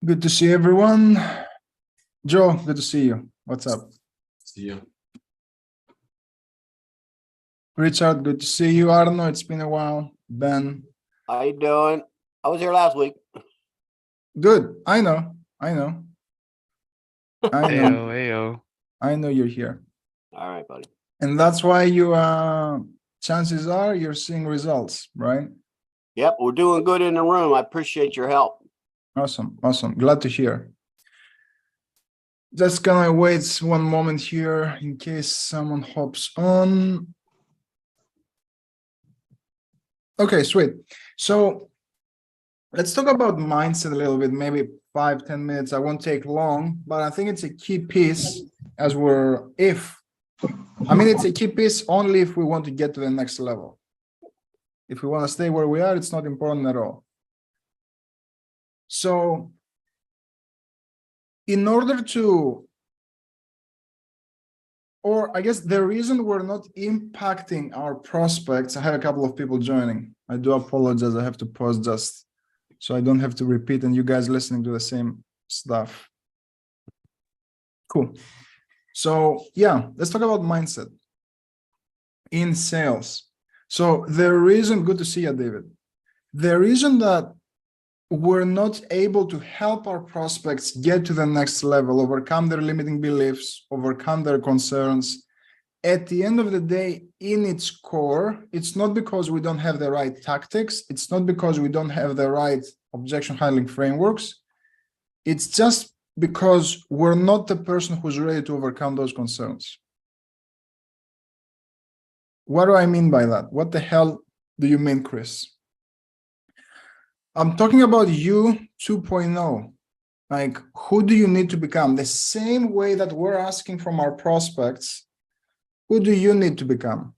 Good to see everyone. Joe, good to see you. What's up? See you. Richard, good to see you. Arno, it's been a while. Ben, How you doing? I was here last week. good. I know. I know Ayo. you're here. All right, buddy. And that's why you chances are you're seeing results, right? Yep, we're doing good in the room. I appreciate your help. Awesome. Glad to hear. Just gonna wait one moment here in case someone hops on. Okay, sweet. So let's talk about mindset a little bit, maybe 5-10 minutes. I won't take long, but I think it's a key piece it's a key piece only if we want to get to the next level. If we want to stay where we are, it's not important at all. So in order to, or I guess the reason we're not impacting our prospects, I have a couple of people joining. I do apologize. I have to pause just so I don't have to repeat and you guys listening to the same stuff. Cool. So yeah, let's talk about mindset in sales. So the reason, good to see you, David. The reason that we're not able to help our prospects get to the next level, overcome their limiting beliefs, overcome their concerns, at the end of the day, in its core, it's not because we don't have the right tactics. It's not because we don't have the right objection handling frameworks. It's just because we're not the person who's ready to overcome those concerns. What do I mean by that? What the hell do you mean, Chris? I'm talking about you 2.0. Like, who do you need to become? The same way that we're asking from our prospects, who do you need to become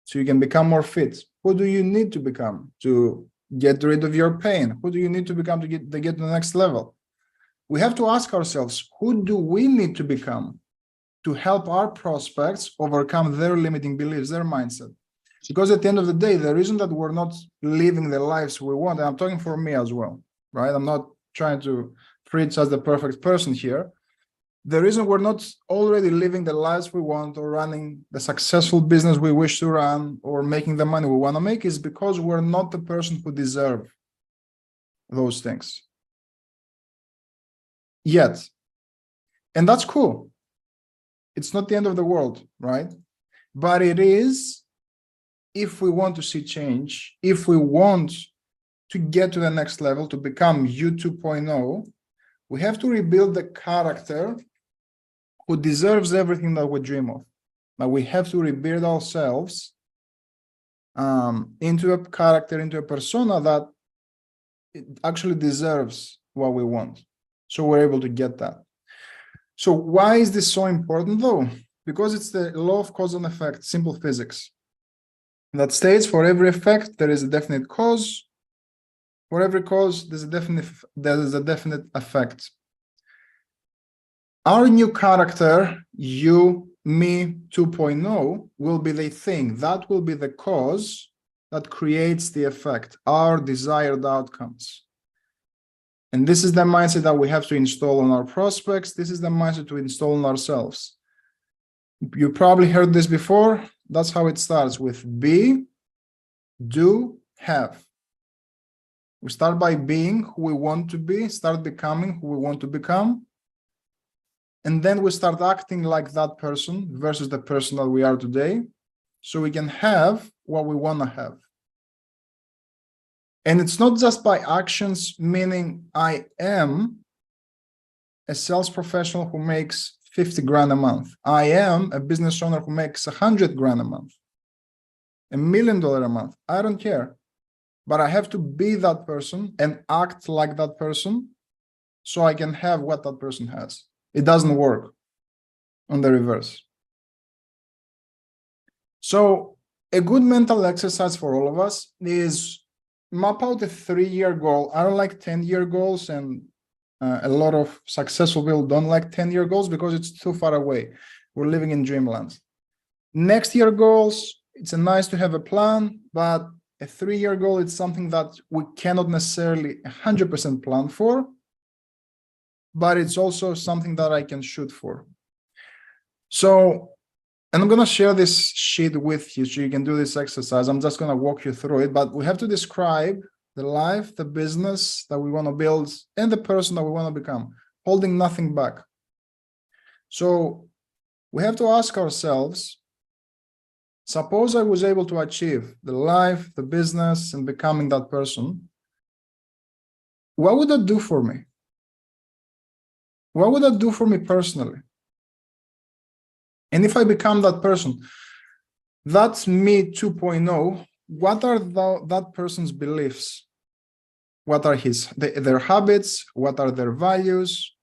so you can become more fit? Who do you need to become to get rid of your pain? Who do you need to become to get to the next level? We have to ask ourselves, who do we need to become to help our prospects overcome their limiting beliefs, their mindset? Because at the end of the day, the reason that we're not living the lives we want, and I'm talking for me as well, right? I'm not trying to preach as the perfect person here. The reason we're not already living the lives we want or running the successful business we wish to run or making the money we want to make is because we're not the person who deserve those things yet. And that's cool. It's not the end of the world, right? But it is, if we want to see change, if we want to get to the next level, to become you 2.0, we have to rebuild the character who deserves everything that we dream of. Now we have to rebuild ourselves into a character, into a persona that actually deserves what we want. So we're able to get that. So why is this so important though? Because it's the law of cause and effect, simple physics. That states for every effect, there is a definite cause. For every cause, there is a definite effect. Our new character, you, me 2.0, will be the thing. That will be the cause that creates the effect, our desired outcomes. And this is the mindset that we have to install on our prospects. This is the mindset to install on ourselves. You probably heard this before. That's how it starts, with be, do, have. We start by being who we want to be, start becoming who we want to become. And then we start acting like that person versus the person that we are today, so we can have what we want to have. And it's not just by actions, meaning I am a sales professional who makes 50 grand a month. I am a business owner who makes 100 grand a month, $1 million a month. I don't care, but I have to be that person and act like that person so I can have what that person has. It doesn't work on the reverse. So a good mental exercise for all of us is map out a 3-year goal. I don't like 10-year goals, and a lot of successful people don't like 10-year goals because it's too far away. We're living in dreamland. Next year goals, it's nice to have a plan, but a 3-year goal is something that we cannot necessarily 100% plan for. but it's also something that I can shoot for. So, and I'm going to share this sheet with you so you can do this exercise. I'm just going to walk you through it, but we have to describe the life, the business that we want to build, and the person that we want to become, holding nothing back. So we have to ask ourselves, suppose I was able to achieve the life, the business, and becoming that person, what would that do for me? What would that do for me personally? And if I become that person, that's me 2.0, what are that person's beliefs? What are their habits? What are their values?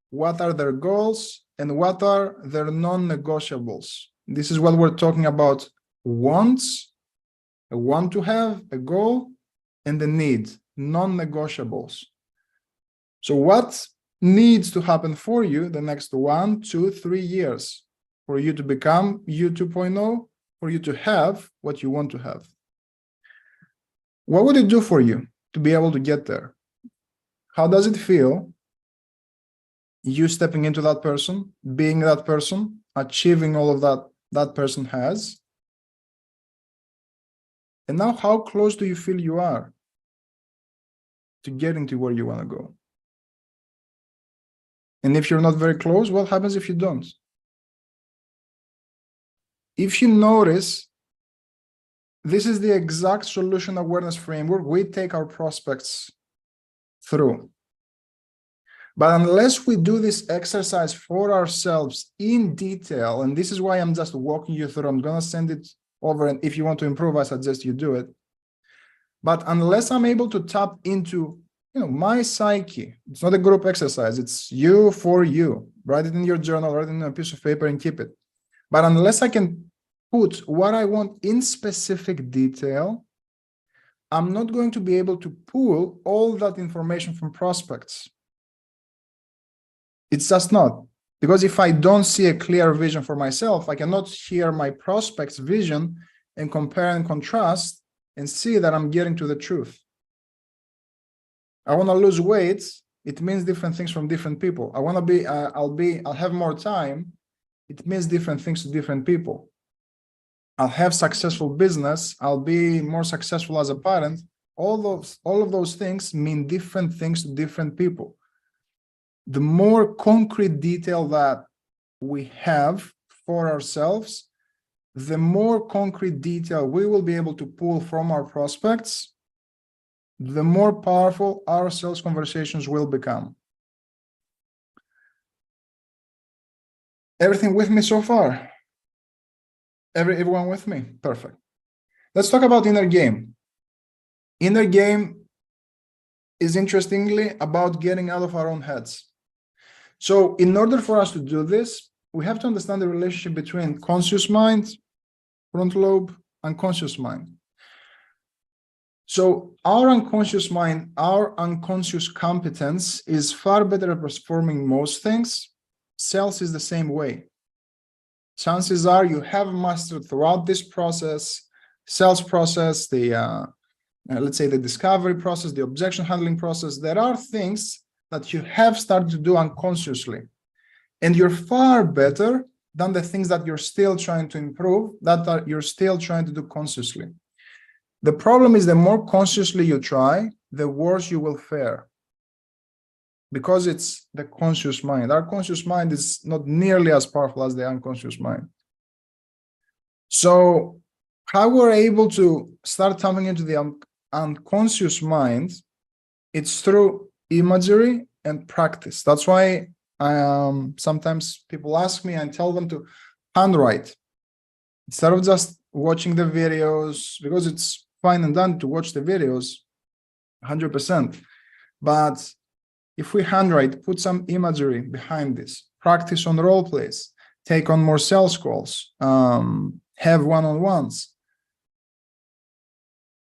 What are their goals? And what are their non-negotiables? This is what we're talking about: wants, a want to have, a goal, and the need, non-negotiables. So what needs to happen for you the next 1, 2, 3 years for you to become you 2.0, for you to have what you want to have? What would it do for you to be able to get there? How does it feel, you stepping into that person, being that person, achieving all of that person has? And now, how close do you feel you are to getting to where you want to go? And if you're not very close, what happens if you don't? If you notice, this is the exact solution awareness framework we take our prospects through. But unless we do this exercise for ourselves in detail, and this is why I'm just walking you through, I'm going to send it over, and if you want to improve, I suggest you do it. But unless I'm able to tap into, my psyche, it's not a group exercise, it's you for you. Write it in your journal, write it in a piece of paper and keep it. But unless I can put what I want in specific detail, I'm not going to be able to pull all that information from prospects. It's just not. Because if I don't see a clear vision for myself, I cannot hear my prospect's vision and compare and contrast and see that I'm getting to the truth. I want to lose weight. It means different things from different people. I want to be, I'll have more time. It means different things to different people. I'll have successful business. I'll be more successful as a parent. All of those things mean different things to different people. The more concrete detail that we have for ourselves, the more concrete detail we will be able to pull from our prospects, the more powerful our sales conversations will become. Everything with me so far? Everyone with me? Perfect. Let's talk about inner game. Inner game is interestingly about getting out of our own heads. So in order for us to do this, we have to understand the relationship between conscious mind, frontal lobe, unconscious mind. So our unconscious mind, our unconscious competence is far better at performing most things. Sales is the same way. Chances are you have mastered throughout this process, sales process, the let's say the discovery process, the objection handling process, there are things that you have started to do unconsciously. And you're far better than the things that you're still trying to improve, you're still trying to do consciously. The problem is the more consciously you try, the worse you will fare. Because it's the conscious mind. Our conscious mind is not nearly as powerful as the unconscious mind. So how we're able to start tapping into the unconscious mind, it's through imagery and practice. That's why sometimes people ask me and tell them to handwrite instead of just watching the videos, because it's fine and done to watch the videos 100%. But if we handwrite, put some imagery behind this, practice on role plays, take on more sales calls, have one-on-ones.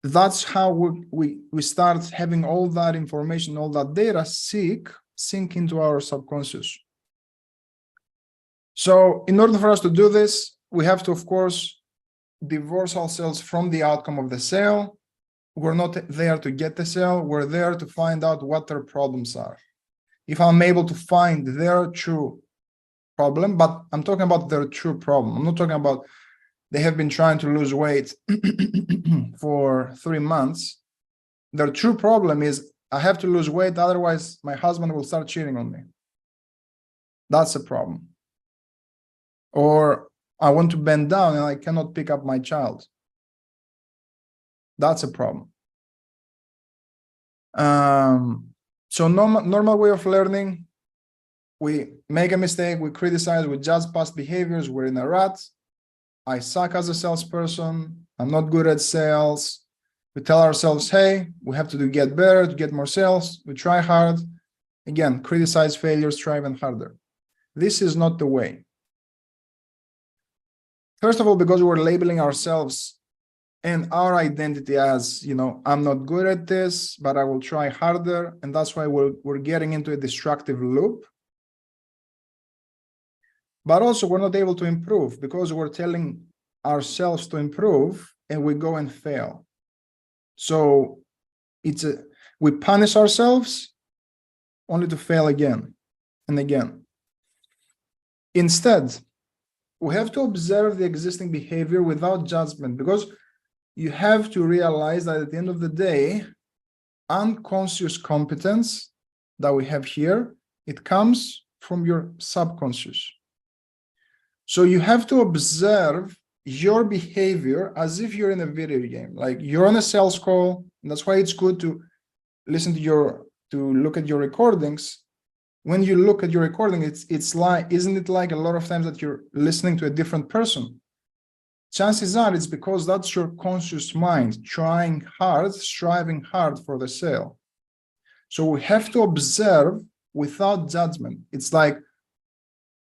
That's how we start having all that information, all that data sink into our subconscious. So in order for us to do this, we have to, of course, divorce ourselves from the outcome of the sale. We're not there to get the sale. We're there to find out what their problems are. if I'm able to find their true problem, but I'm talking about their true problem. I'm not talking about they have been trying to lose weight for 3 months. Their true problem is I have to lose weight, otherwise my husband will start cheating on me. That's a problem. Or I want to bend down and I cannot pick up my child. That's a problem. So normal way of learning, we make a mistake, we criticize, we judge past behaviors, we're in a rut. I suck as a salesperson, I'm not good at sales. We tell ourselves, hey, we have to get better, to get more sales. We try hard. Again, criticize failures, try even harder. This is not the way. First of all, because we're labeling ourselves and our identity as, I'm not good at this, but I will try harder. And that's why we're getting into a destructive loop. But also we're not able to improve because we're telling ourselves to improve and we go and fail. So we punish ourselves only to fail again and again. Instead, we have to observe the existing behavior without judgment, because you have to realize that at the end of the day, unconscious competence that we have here, it comes from your subconscious. So you have to observe your behavior as if you're in a video game, like you're on a sales call. And that's why it's good to listen to look at your recordings. When you look at your recording, it's like, isn't it like a lot of times that you're listening to a different person? Chances are it's because that's your conscious mind trying hard, striving hard for the sale. So we have to observe without judgment. It's like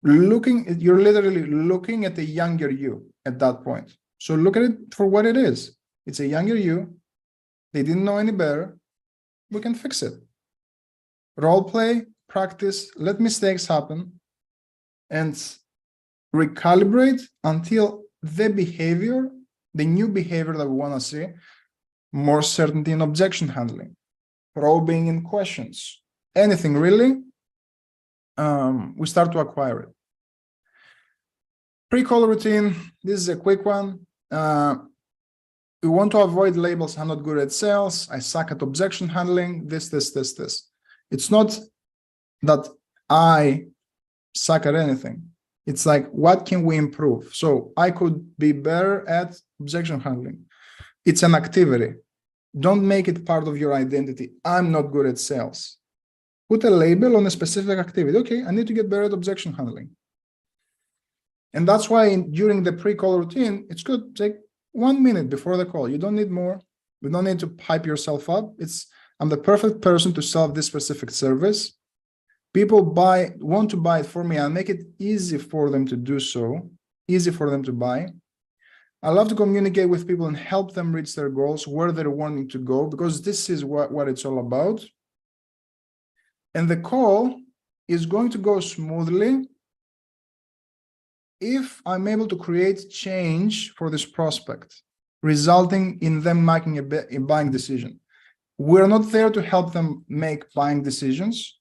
you're literally looking at a younger you at that point. So look at it for what it is. It's a younger you. They didn't know any better. We can fix it. Role play, practice, let mistakes happen, and recalibrate until the behavior, the new behavior that we want to see, more certainty in objection handling, probing in questions, anything really, we start to acquire it. Pre-call routine, this is a quick one. We want to avoid labels. I'm not good at sales. I suck at objection handling. This. It's not that I suck at anything. It's like, what can we improve? So I could be better at objection handling. It's an activity. Don't make it part of your identity. I'm not good at sales. Put a label on a specific activity. Okay, I need to get better at objection handling. And that's why during the pre-call routine, it's good to take 1 minute before the call. You don't need more. You don't need to hype yourself up. I'm the perfect person to sell this specific service. People want to buy it for me. I'll make it easy for them to do so, easy for them to buy. I love to communicate with people and help them reach their goals, where they're wanting to go, because this is what it's all about. And the call is going to go smoothly if I'm able to create change for this prospect, resulting in them making a buying decision. We're not there to help them make buying decisions.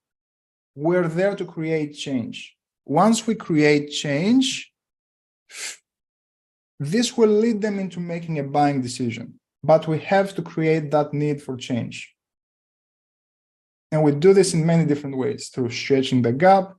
We're there to create change. Once we create change, this will lead them into making a buying decision, but we have to create that need for change. And we do this in many different ways, through stretching the gap,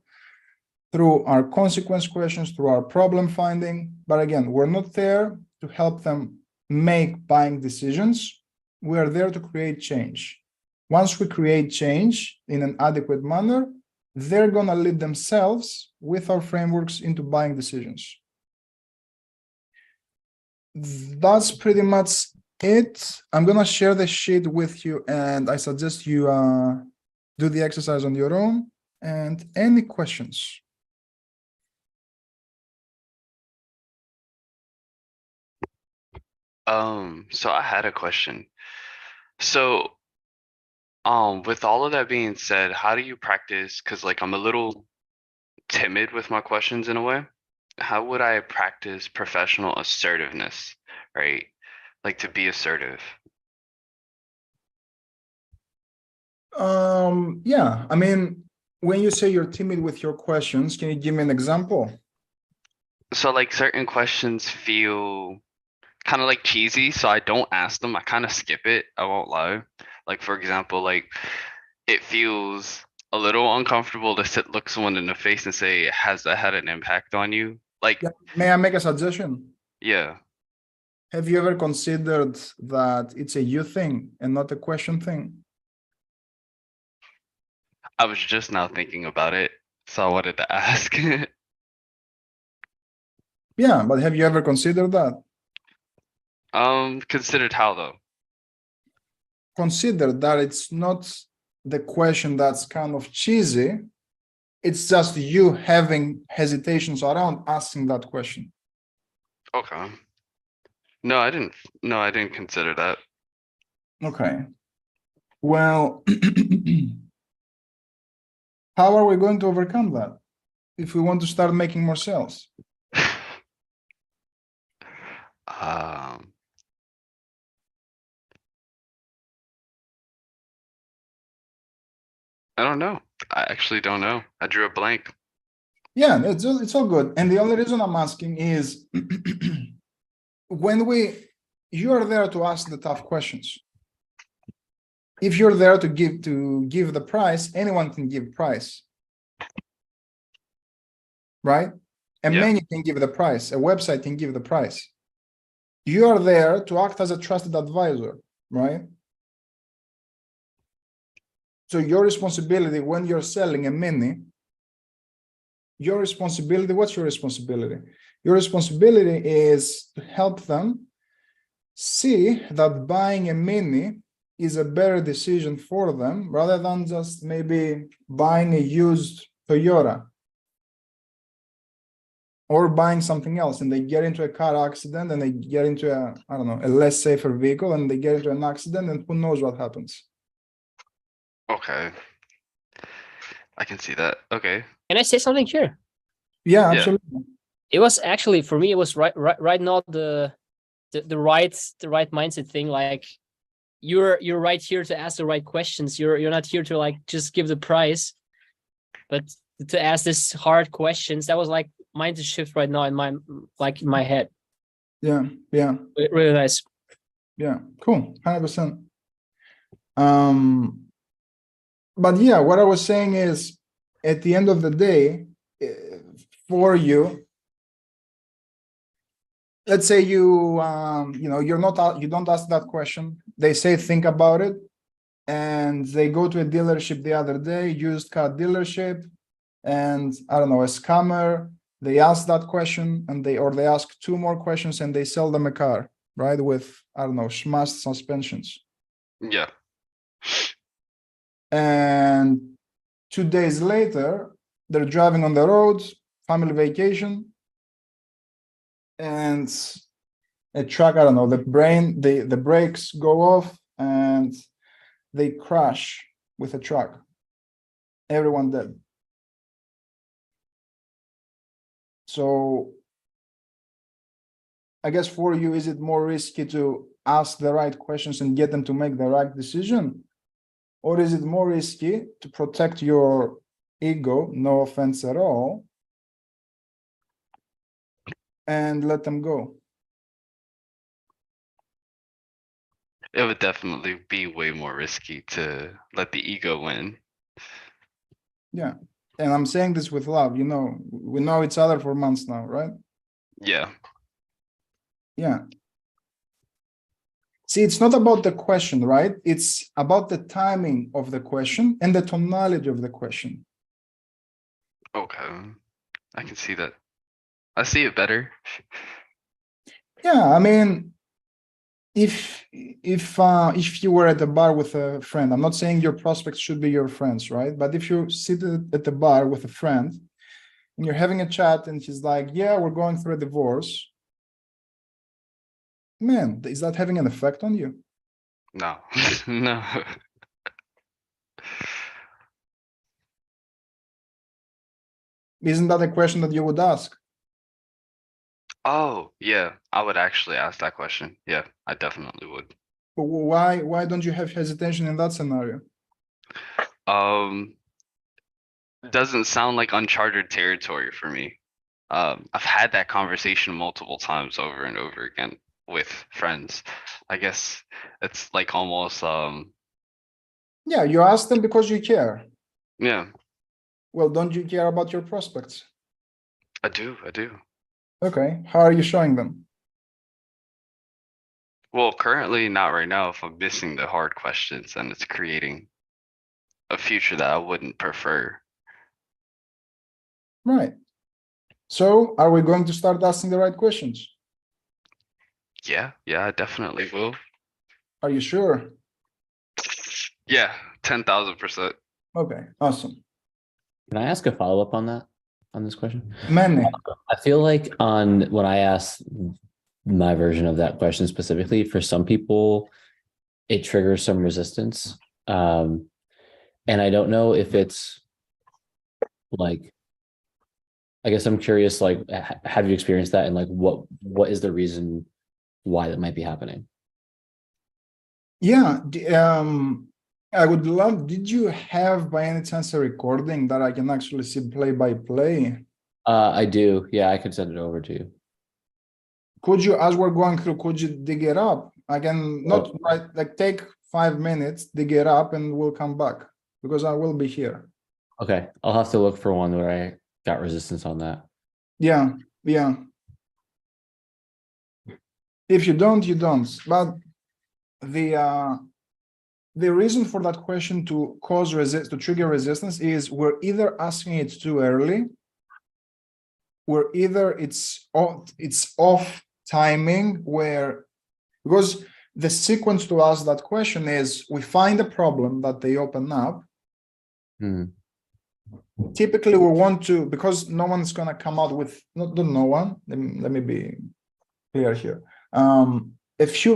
through our consequence questions, through our problem finding. But again, we're not there to help them make buying decisions. We are there to create change. Once we create change in an adequate manner, they're going to lead themselves with our frameworks into buying decisions. That's pretty much it. I'm going to share the sheet with you, and I suggest you do the exercise on your own. And any questions? So I had a question. So, with all of that being said, how do you practice? Because like I'm a little timid with my questions in a way. How would I practice professional assertiveness, right? Like to be assertive. Yeah, I mean, When you say you're timid with your questions, can you give me an example? So like certain questions feel kind of like cheesy, so I don't ask them. I kind of skip it. I won't lie. Like for example, like it feels a little uncomfortable to look someone in the face and say, "Has that had an impact on you?" Like, Yeah. May I make a suggestion? yeah. Have you ever considered that it's a you thing and not a question thing? I was just now thinking about it, so I wanted to ask. Yeah, but have you ever considered that? Considered how though? Consider that it's not the question that's kind of cheesy. It's just you having hesitations around asking that question. Okay. No, I didn't. No, I didn't consider that. Okay. Well, how are we going to overcome that if we want to start making more sales? Um, I don't know. I actually don't know. I drew a blank. Yeah, it's all good. And the only reason I'm asking is when you are there to ask the tough questions. If you're there to give the price, anyone can give price, right? A Yeah. menu can give the price, a website can give the price. You are there to act as a trusted advisor, right? So your responsibility when you're selling a mini, your responsibility, what's your responsibility? Your responsibility is to help them see that buying a mini is a better decision for them rather than just maybe buying a used Toyota or buying something else and they get into a car accident and they get into a, I don't know, a less safer vehicle and they get into an accident and who knows what happens. Okay. I can see that. Okay. Can I say something here? Yeah, Yeah. absolutely. It was actually for me. It was right now the right mindset thing. Like you're right here to ask the right questions. You're not here to like just give the price, but to ask this hard questions. That was like mindset shift right now in my head. Yeah, yeah, Really nice. yeah. Cool. 100%. But yeah, what I was saying is at the end of the day, for you, let's say you you don't ask that question. They say think about it, and they go to a dealership the other day, used car dealership, and I don't know, a scammer. They ask that question, and they ask two more questions, and they sell them a car, right? With I don't know, smashed suspensions. Yeah. And 2 days later, they're driving on the road, family vacation, and a truck, I don't know, the brakes go off and they crash with a truck. Everyone dead. So I guess for you, is it more risky to ask the right questions and get them to make the right decision? Or is it more risky to protect your ego, no offense at all, and let them go? It would definitely be way more risky to let the ego win. Yeah. And I'm saying this with love, we know each other for months now, right? Yeah. Yeah. See, it's not about the question, right? It's about the timing of the question and the tonality of the question. Okay. I can see that. I see it better. Yeah, I mean, if you were at the bar with a friend, I'm not saying your prospects should be your friends, right? But if you sit at the bar with a friend and you're having a chat and he's like, yeah, we're going through a divorce. Man, is that having an effect on you? No. No. Isn't that a question that you would ask? Oh, yeah. I would actually ask that question. Yeah, I definitely would. But why don't you have hesitation in that scenario? doesn't sound like uncharted territory for me. I've had that conversation multiple times over and over again with friends. I guess it's like almost, Yeah, you ask them because you care. yeah, Well, don't you care about your prospects? I do. Okay, how are you showing them? Well, currently not right now. If I'm missing the hard questions, and it's creating a future that I wouldn't prefer. Right. So are we going to start asking the right questions? Yeah, I definitely will. Are you sure? Yeah, 10,000%. Okay, awesome. Can I ask a follow-up on that, on this question? Many. I feel like when I ask my version of that question specifically, for some people, it triggers some resistance. And I don't know if it's like, I guess I'm curious, like, have you experienced that? And like, what is the reason why that might be happening? Yeah, I would love, did you have by any chance a recording that I can actually see play by play? I do. Yeah, I could send it over to you. Could you, as we're going through, could you dig it up? I can not right, like take 5 minutes, dig it up, and we'll come back because I will be here. Okay, I'll have to look for one where I got resistance on that. Yeah. If you don't, you don't. But the reason for that question to trigger resistance is we're either asking it too early, or either it's off timing, where because the sequence to ask that question is we find a problem that they open up. Typically we want to, because no one's going to come out with no one, let me be clear here.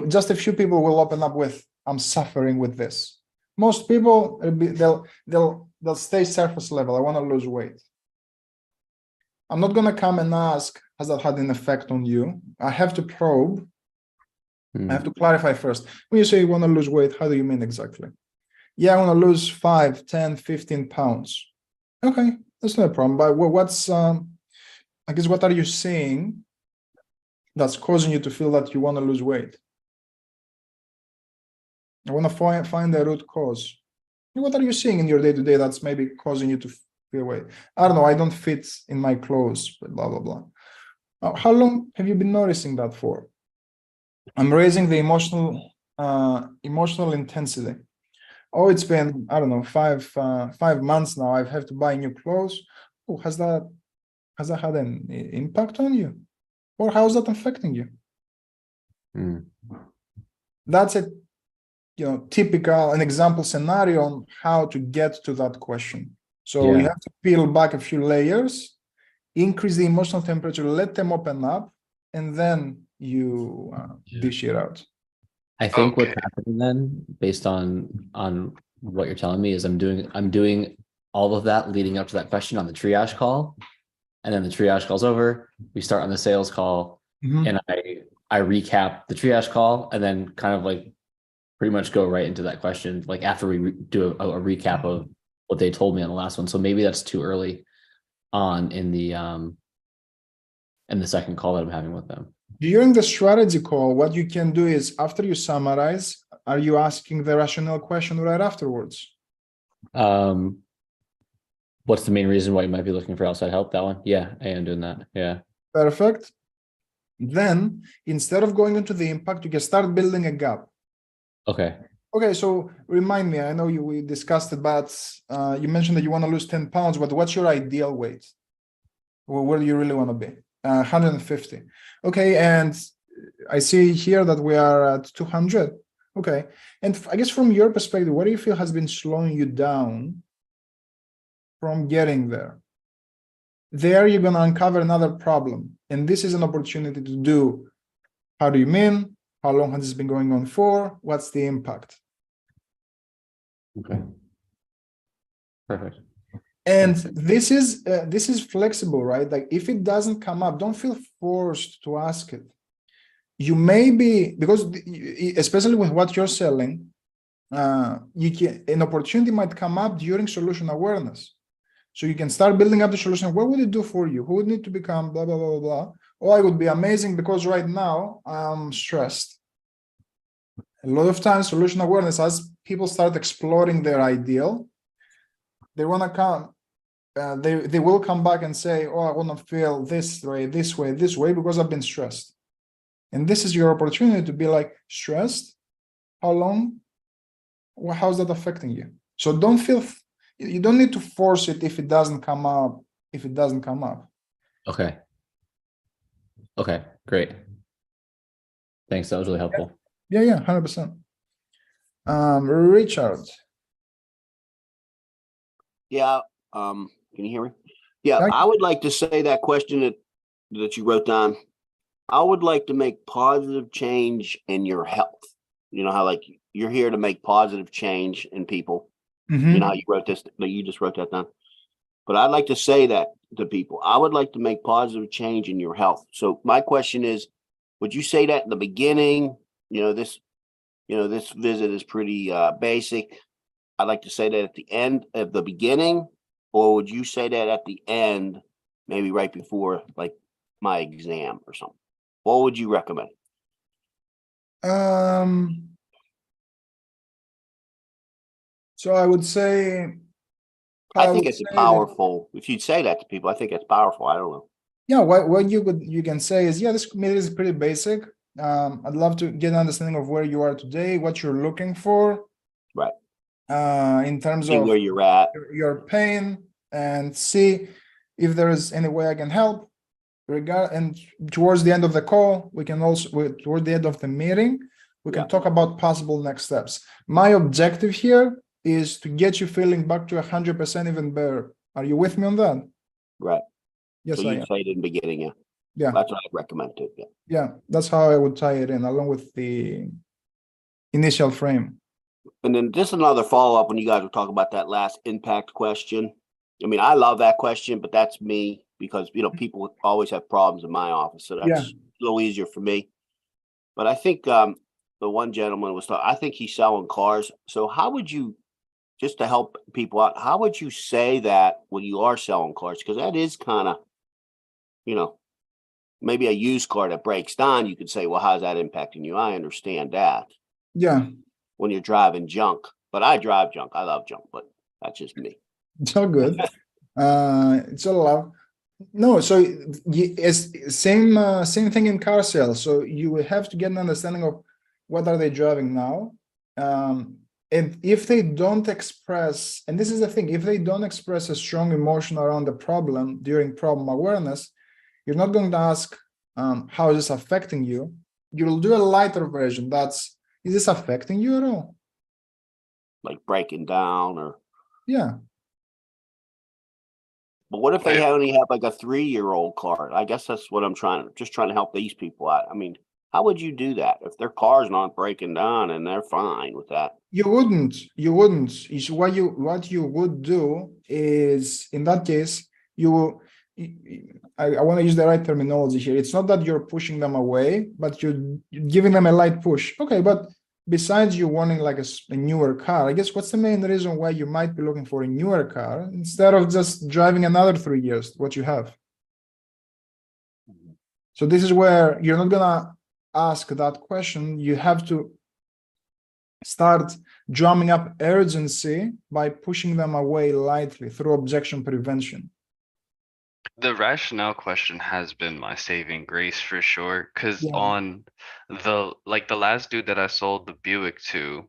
Just a few people will open up with I'm suffering with this. Most people they'll stay surface level. I want to lose weight. I'm not going to come and ask, has that had an effect on you? I have to probe. I have to clarify first. When you say you want to lose weight, how do you mean exactly? Yeah, I want to lose 5, 10, 15 pounds. Okay, that's no problem. But what's, I guess, what are you saying that's causing you to feel that you want to lose weight? I want to find the root cause. What are you seeing in your day-to-day that's maybe causing you to feel weight? I don't know, I don't fit in my clothes, blah, blah, blah. How long have you been noticing that for? I'm raising the emotional intensity. Oh, it's been, I don't know, 5 months now. I have to buy new clothes. Oh, has that had an impact on you? Or how is that affecting you? That's a typical, an example scenario on how to get to that question. So you have to peel back a few layers, increase the emotional temperature, let them open up, and then you dish it out. I think what's happening then, based on what you're telling me, is I'm doing all of that leading up to that question on the triage call, and then the triage call's over. We start on the sales call, and I recap the triage call, and then kind of like pretty much go right into that question, like after we do a recap of what they told me on the last one. So maybe that's too early on in the second call that I'm having with them. During the strategy call, what you can do is after you summarize, are you asking the rationale question right afterwards? What's the main reason why you might be looking for outside help? That one? Yeah, I am doing that. Yeah. Perfect. Then instead of going into the impact, you can start building a gap. Okay. Okay, so remind me, I know we discussed it, but you mentioned that you want to lose 10 pounds, but what's your ideal weight? Well, where do you really want to be? 150. Okay, and I see here that we are at 200. Okay, and I guess from your perspective, what do you feel has been slowing you down from getting there? There you're going to uncover another problem, and this is an opportunity to do, how do you mean? How long has this been going on for? What's the impact? Okay. Perfect. And this is flexible, right? Like if it doesn't come up, don't feel forced to ask it. You may be, because especially with what you're selling, an opportunity might come up during solution awareness. So you can start building up the solution. What would it do for you? Who would need to become blah, blah, blah, blah, blah. Oh, I would be amazing because right now I'm stressed. A lot of times solution awareness, as people start exploring their ideal, they want to come, they will come back and say, oh, I want to feel this way, this way, this way, because I've been stressed. And this is your opportunity to be like, stressed? How long? Well, how's that affecting you? So don't feel, you don't need to force it if it doesn't come up, if it doesn't come up. Okay. Okay, great. Thanks, that was really helpful. Yeah, 100%. Richard. Yeah, can you hear me? Yeah, Yeah. I would like to say that question that you wrote down. I would like to make positive change in your health. You know how like you're here to make positive change in people. Mhm. You know how you wrote this, but you just wrote that down. But I'd like to say that to people. I would like to make positive change in your health. So my question is, would you say that in the beginning? This visit is pretty basic. I'd like to say that at the end of the beginning, or would you say that at the end, maybe right before like my exam or something? What would you recommend? So I would say, I would think it's say that- powerful. If you'd say that to people, I think it's powerful. I don't know. yeah, what you can say is, yeah, this committee is pretty basic. I'd love to get an understanding of where you are today, what you're looking for. Right. In terms See of where you're at. your pain, and see if there is any way I can help. And towards the end of the call, we can also, toward the end of the meeting, we can Yeah. talk about possible next steps. My objective here is to get you feeling back to 100% even better. Are you with me on that? Right. Yes, So I you am. say it in the beginning, yeah. Yeah, That's what I'd recommend too. Yeah. yeah, that's how I would tie it in, along with the initial frame. And then just another follow-up when you guys were talking about that last impact question. I mean, I love that question, but that's me because people always have problems in my office. So that's a little easier for me. But I think the one gentleman was talking, I think he's selling cars. So how would you, just to help people out, how would you say that when you are selling cars? Because that is kind of, maybe a used car that breaks down, you could say, well, how's that impacting you? I understand that Yeah, when you're driving junk, but I drive junk. I love junk, but that's just me. it's all good. It's all love. No, so it's same thing in car sales. So you will have to get an understanding of what are they driving now. And if they don't express, and this is the thing, if they don't express a strong emotion around the problem during problem awareness, you're not going to ask, how is this affecting you? You'll do a lighter version. Is this affecting you at all? Like breaking down or, Yeah. but what if they Wait. only have like a 3-year-old car? I guess that's what I'm trying to help these people out. I mean, how would you do that if their car's not breaking down and they're fine with that? You wouldn't. What you would do is, in that case, I want to use the right terminology here. It's not that you're pushing them away, but you're giving them a light push. Okay, but besides you wanting like a newer car, I guess what's the main reason why you might be looking for a newer car instead of just driving another 3 years, what you have? So this is where you're not gonna ask that question. You have to start drumming up urgency by pushing them away lightly through objection prevention. The rationale question has been my saving grace for sure. Cause Yeah. on the last dude that I sold the Buick to,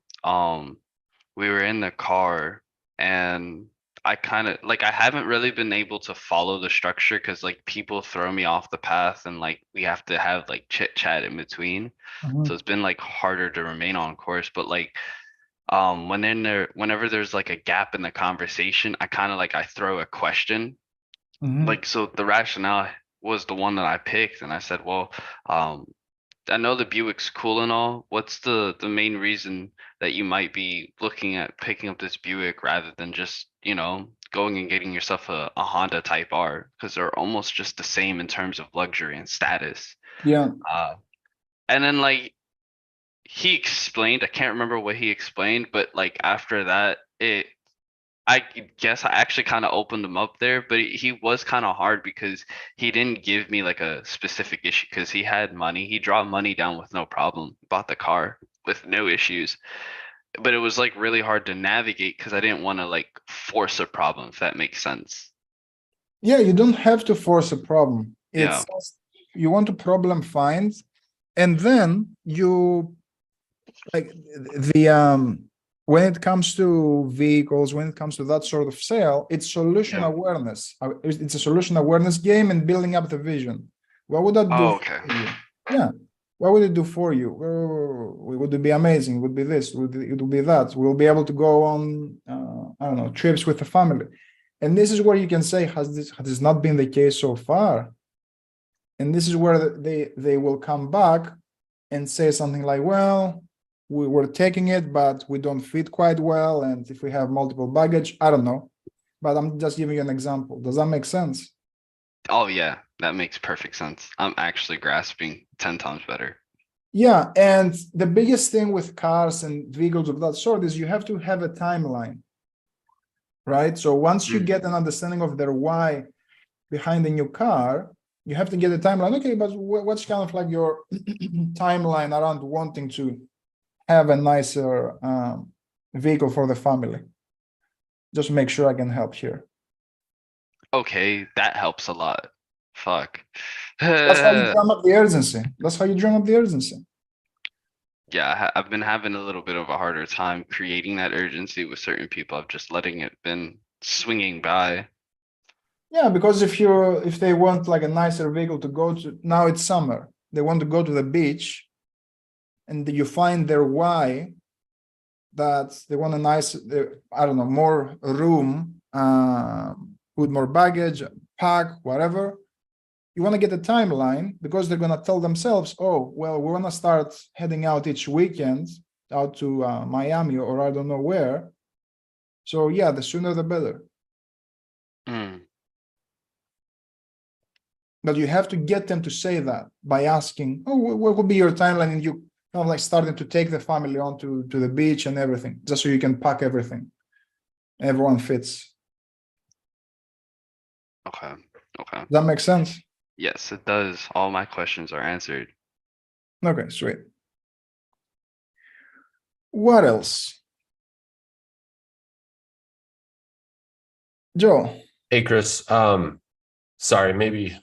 we were in the car and I kind of I haven't really been able to follow the structure because like people throw me off the path and like we have to have like chit chat in between. Mhm. So it's been like harder to remain on course. But like whenever there's like a gap in the conversation, I kind of I throw a question. Mhm. So the rationale was the one that I picked and I said, well, I know the Buick's cool and all. What's the main reason that you might be looking at picking up this Buick rather than just, going and getting yourself a Honda Type R? Because they're almost just the same in terms of luxury and status. Yeah. And then he explained, I can't remember what he explained, but after that, I guess I actually kind of opened him up there, but he was kind of hard because he didn't give me like a specific issue because he had money. He dropped money down with no problem, bought the car with no issues. But it was like really hard to navigate because I didn't want to like force a problem, if that makes sense. Yeah, you don't have to force a problem. Yeah. It's just you want to problem find, and then you like the when it comes to vehicles, when it comes to that sort of sale, it's solution Yeah. awareness. It's a solution awareness game and building up the vision. What would that do Oh, okay. for you? Yeah. What would it do for you? Would it be amazing? Would be this? It would be that? We'll be able to go on, I don't know, trips with the family. And this is where you can say, has this not been the case so far? And this is where they will come back and say something like, well, we were taking it, but we don't fit quite well. And if we have multiple baggage, I don't know. But I'm just giving you an example. Does that make sense? Oh, yeah, that makes perfect sense. I'm actually grasping 10 times better. Yeah, and the biggest thing with cars and vehicles of that sort is you have to have a timeline, right? So once you get an understanding of their why behind the new car, you have to get a timeline. Okay, but what's kind of like your timeline around wanting to have a nicer vehicle for the family? Just make sure I can help here. Okay, that helps a lot. Fuck. That's how you drum up the urgency. That's how you drum up the urgency. Yeah, I've been having a little bit of a harder time creating that urgency with certain people. I've just letting it been swinging by. Yeah, because if they want like a nicer vehicle to go to, now it's summer, they want to go to the beach, and you find their why, that they want a nice, I don't know, more room, put more baggage, pack, whatever. You want to get a timeline because they're going to tell themselves, oh, well, we want to start heading out each weekend out to Miami or I don't know where. So yeah, the sooner the better. Mm. But you have to get them to say that by asking, oh, what would be your timeline? And you kind of like starting to take the family on to the beach and everything, just so you can pack everything. Everyone fits. Okay. Okay. Does that make sense? Yes, it does. All my questions are answered. Okay, sweet. What else? Joe. Hey, Chris. Sorry, maybe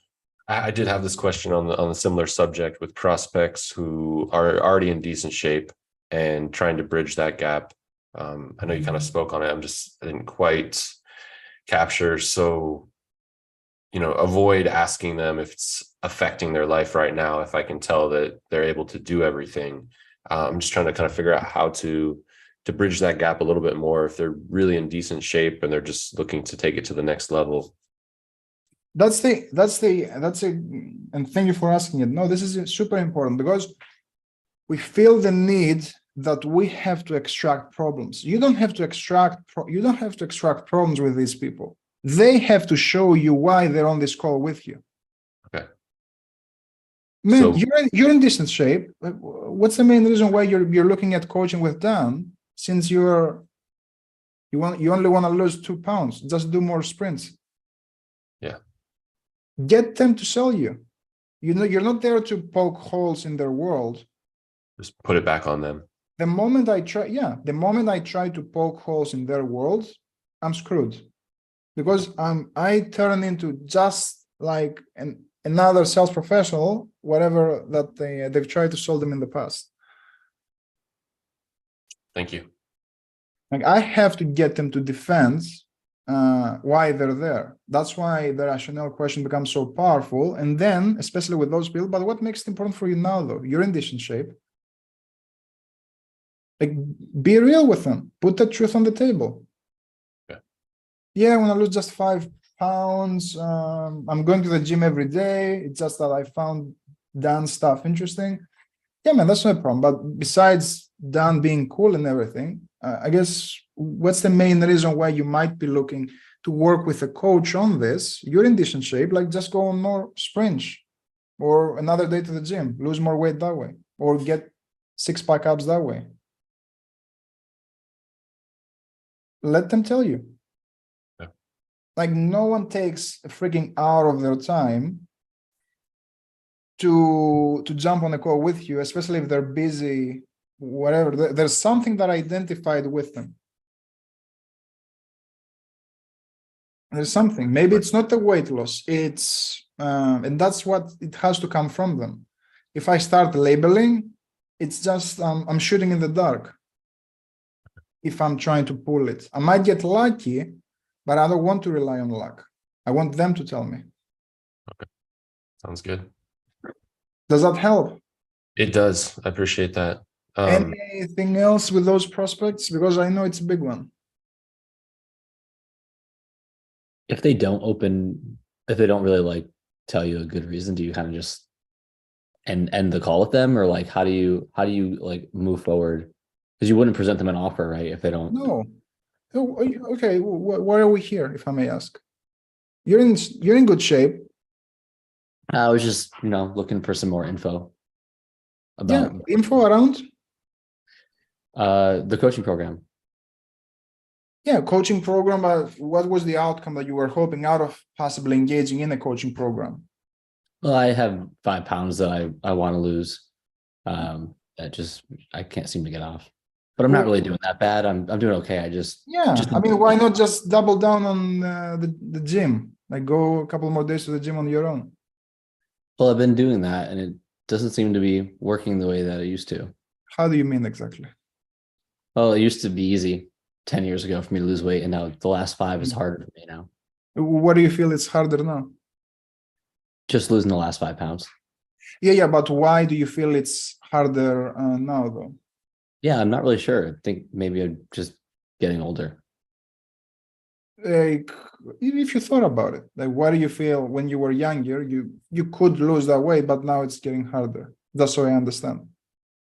I did have this question on the similar subject with prospects who are already in decent shape and trying to bridge that gap. I know you kind of spoke on it. I didn't quite capture. So, avoid asking them if it's affecting their life right now. If I can tell that they're able to do everything, I'm just trying to kind of figure out how to bridge that gap a little bit more if they're really in decent shape and they're just looking to take it to the next level. And thank you for asking it. No, this is super important because we feel the need that we have to extract problems. You don't have to extract problems with these people. They have to show you why they're on this call with you. Okay. Man, So- you're in decent shape. What's the main reason why you're looking at coaching with Dan? Since you only want to lose 2 pounds, just do more sprints. Yeah. Get them to sell you. You're not there to poke holes in their world. Just put it back on them. The moment I try to poke holes in their world, I'm screwed. Because I turn into just like another sales professional, whatever that they've tried to sell them in the past. Thank you. Like I have to get them to defend why they're there. That's why the rationale question becomes so powerful. And then, especially with those people, but what makes it important for you now, though? You're in decent shape. Like, be real with them. Put the truth on the table. Yeah, I want to lose just 5 pounds. I'm going to the gym every day. It's just that I found Dan's stuff interesting. Yeah, man, that's no problem. But besides Dan being cool and everything, I guess what's the main reason why you might be looking to work with a coach on this? You're in decent shape. Like, just go on more sprints or another day to the gym, lose more weight that way, or get 6-pack abs that way. Let them tell you. Like no one takes a freaking hour of their time to jump on a call with you, especially if they're busy, whatever. There's something that identified with them. There's something. Maybe it's not the weight loss. It's and that's what it has to come from them. If I start labeling, it's just I'm shooting in the dark. If I'm trying to pull it, I might get lucky, but I don't want to rely on luck. I want them to tell me. Sounds good. Does that help? It does. I appreciate that. Anything else with those prospects? Because I know it's a big one. If they don't really like tell you a good reason, do you kind of just end the call with them, or like how do you like move forward? Because you wouldn't present them an offer, right? If they don't. No. Oh, okay. Why are we here, if I may ask? You're in good shape. I was just, looking for some more info Yeah, about info around. the coaching program. Yeah, coaching program. But what was the outcome that you were hoping out of possibly engaging in a coaching program? Well, I have 5 pounds that I want to lose. I can't seem to get off. But I'm not really doing that bad. I'm doing okay. Yeah, I mean, why not just double down on the gym? Like go a couple more days to the gym on your own. Well, I've been doing that, and it doesn't seem to be working the way that it used to. How do you mean exactly? Well, it used to be easy 10 years ago for me to lose weight, and now the last 5 is harder for me now. What do you feel it's harder now? Just losing the last 5 pounds. Yeah, but why do you feel it's harder now, though? Yeah, I'm not really sure. I think maybe I'm just getting older. Like, if you thought about it, like, why do you feel when you were younger, you could lose that weight, but now it's getting harder? That's what I understand.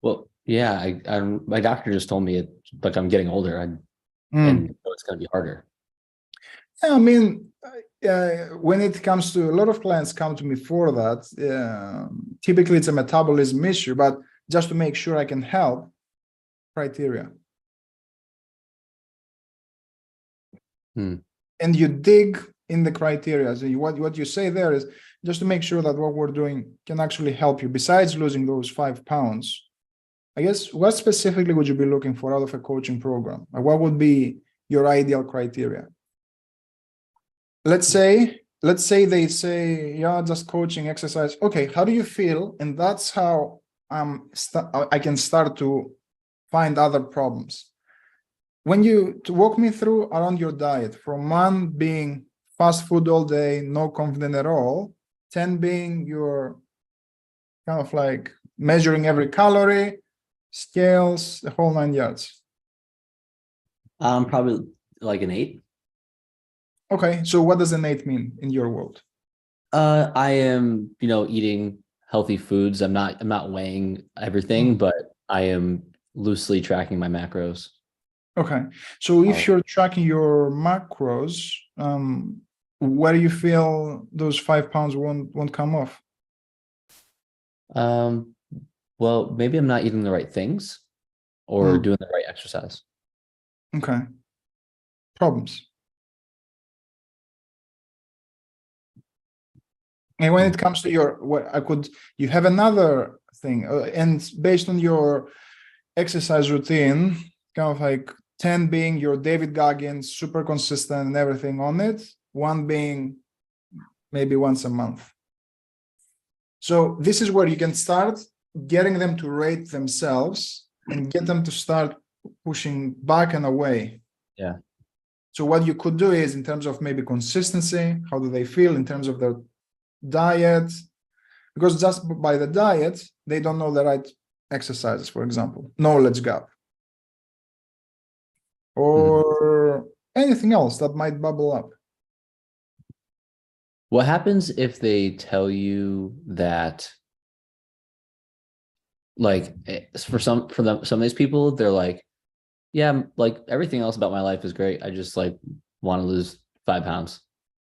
Well, yeah, my doctor just told me like I'm getting older, and it's going to be harder. Yeah, I mean, when it comes to a lot of clients come to me for that, typically it's a metabolism issue, but just to make sure I can help, criteria. And you dig in the criteria. So what you say there is just to make sure that what we're doing can actually help you. Besides losing those 5 pounds, I guess, what specifically would you be looking for out of a coaching program? Or what would be your ideal criteria? Let's say they say, yeah, just coaching, exercise. Okay, how do you feel? And that's how I can start to find other problems. To walk me through around your diet, from 1 being fast food all day, no confident at all, 10 being you're kind of like measuring every calorie, scales, the whole 9 yards. Probably like an 8. Okay, so what does an 8 mean in your world? I am, eating healthy foods. I'm not weighing everything, but I am loosely tracking my macros. Okay, so if you're tracking your macros, where do you feel those 5 pounds won't come off? Well, maybe I'm not eating the right things or doing the right exercise. Okay, problems. And when it comes to you have another thing, and based on your exercise routine, kind of like 10 being your David Goggins, super consistent and everything on it, 1 being maybe once a month. So this is where you can start getting them to rate themselves and get them to start pushing back and away. Yeah. So what you could do is, in terms of maybe consistency, how do they feel in terms of their diet? Because just by the diet, they don't know the right exercises, for example, knowledge gap. Or anything else that might bubble up. What happens if they tell you that, like, for some of these people, they're like, yeah, like everything else about my life is great. I just like want to lose 5 pounds.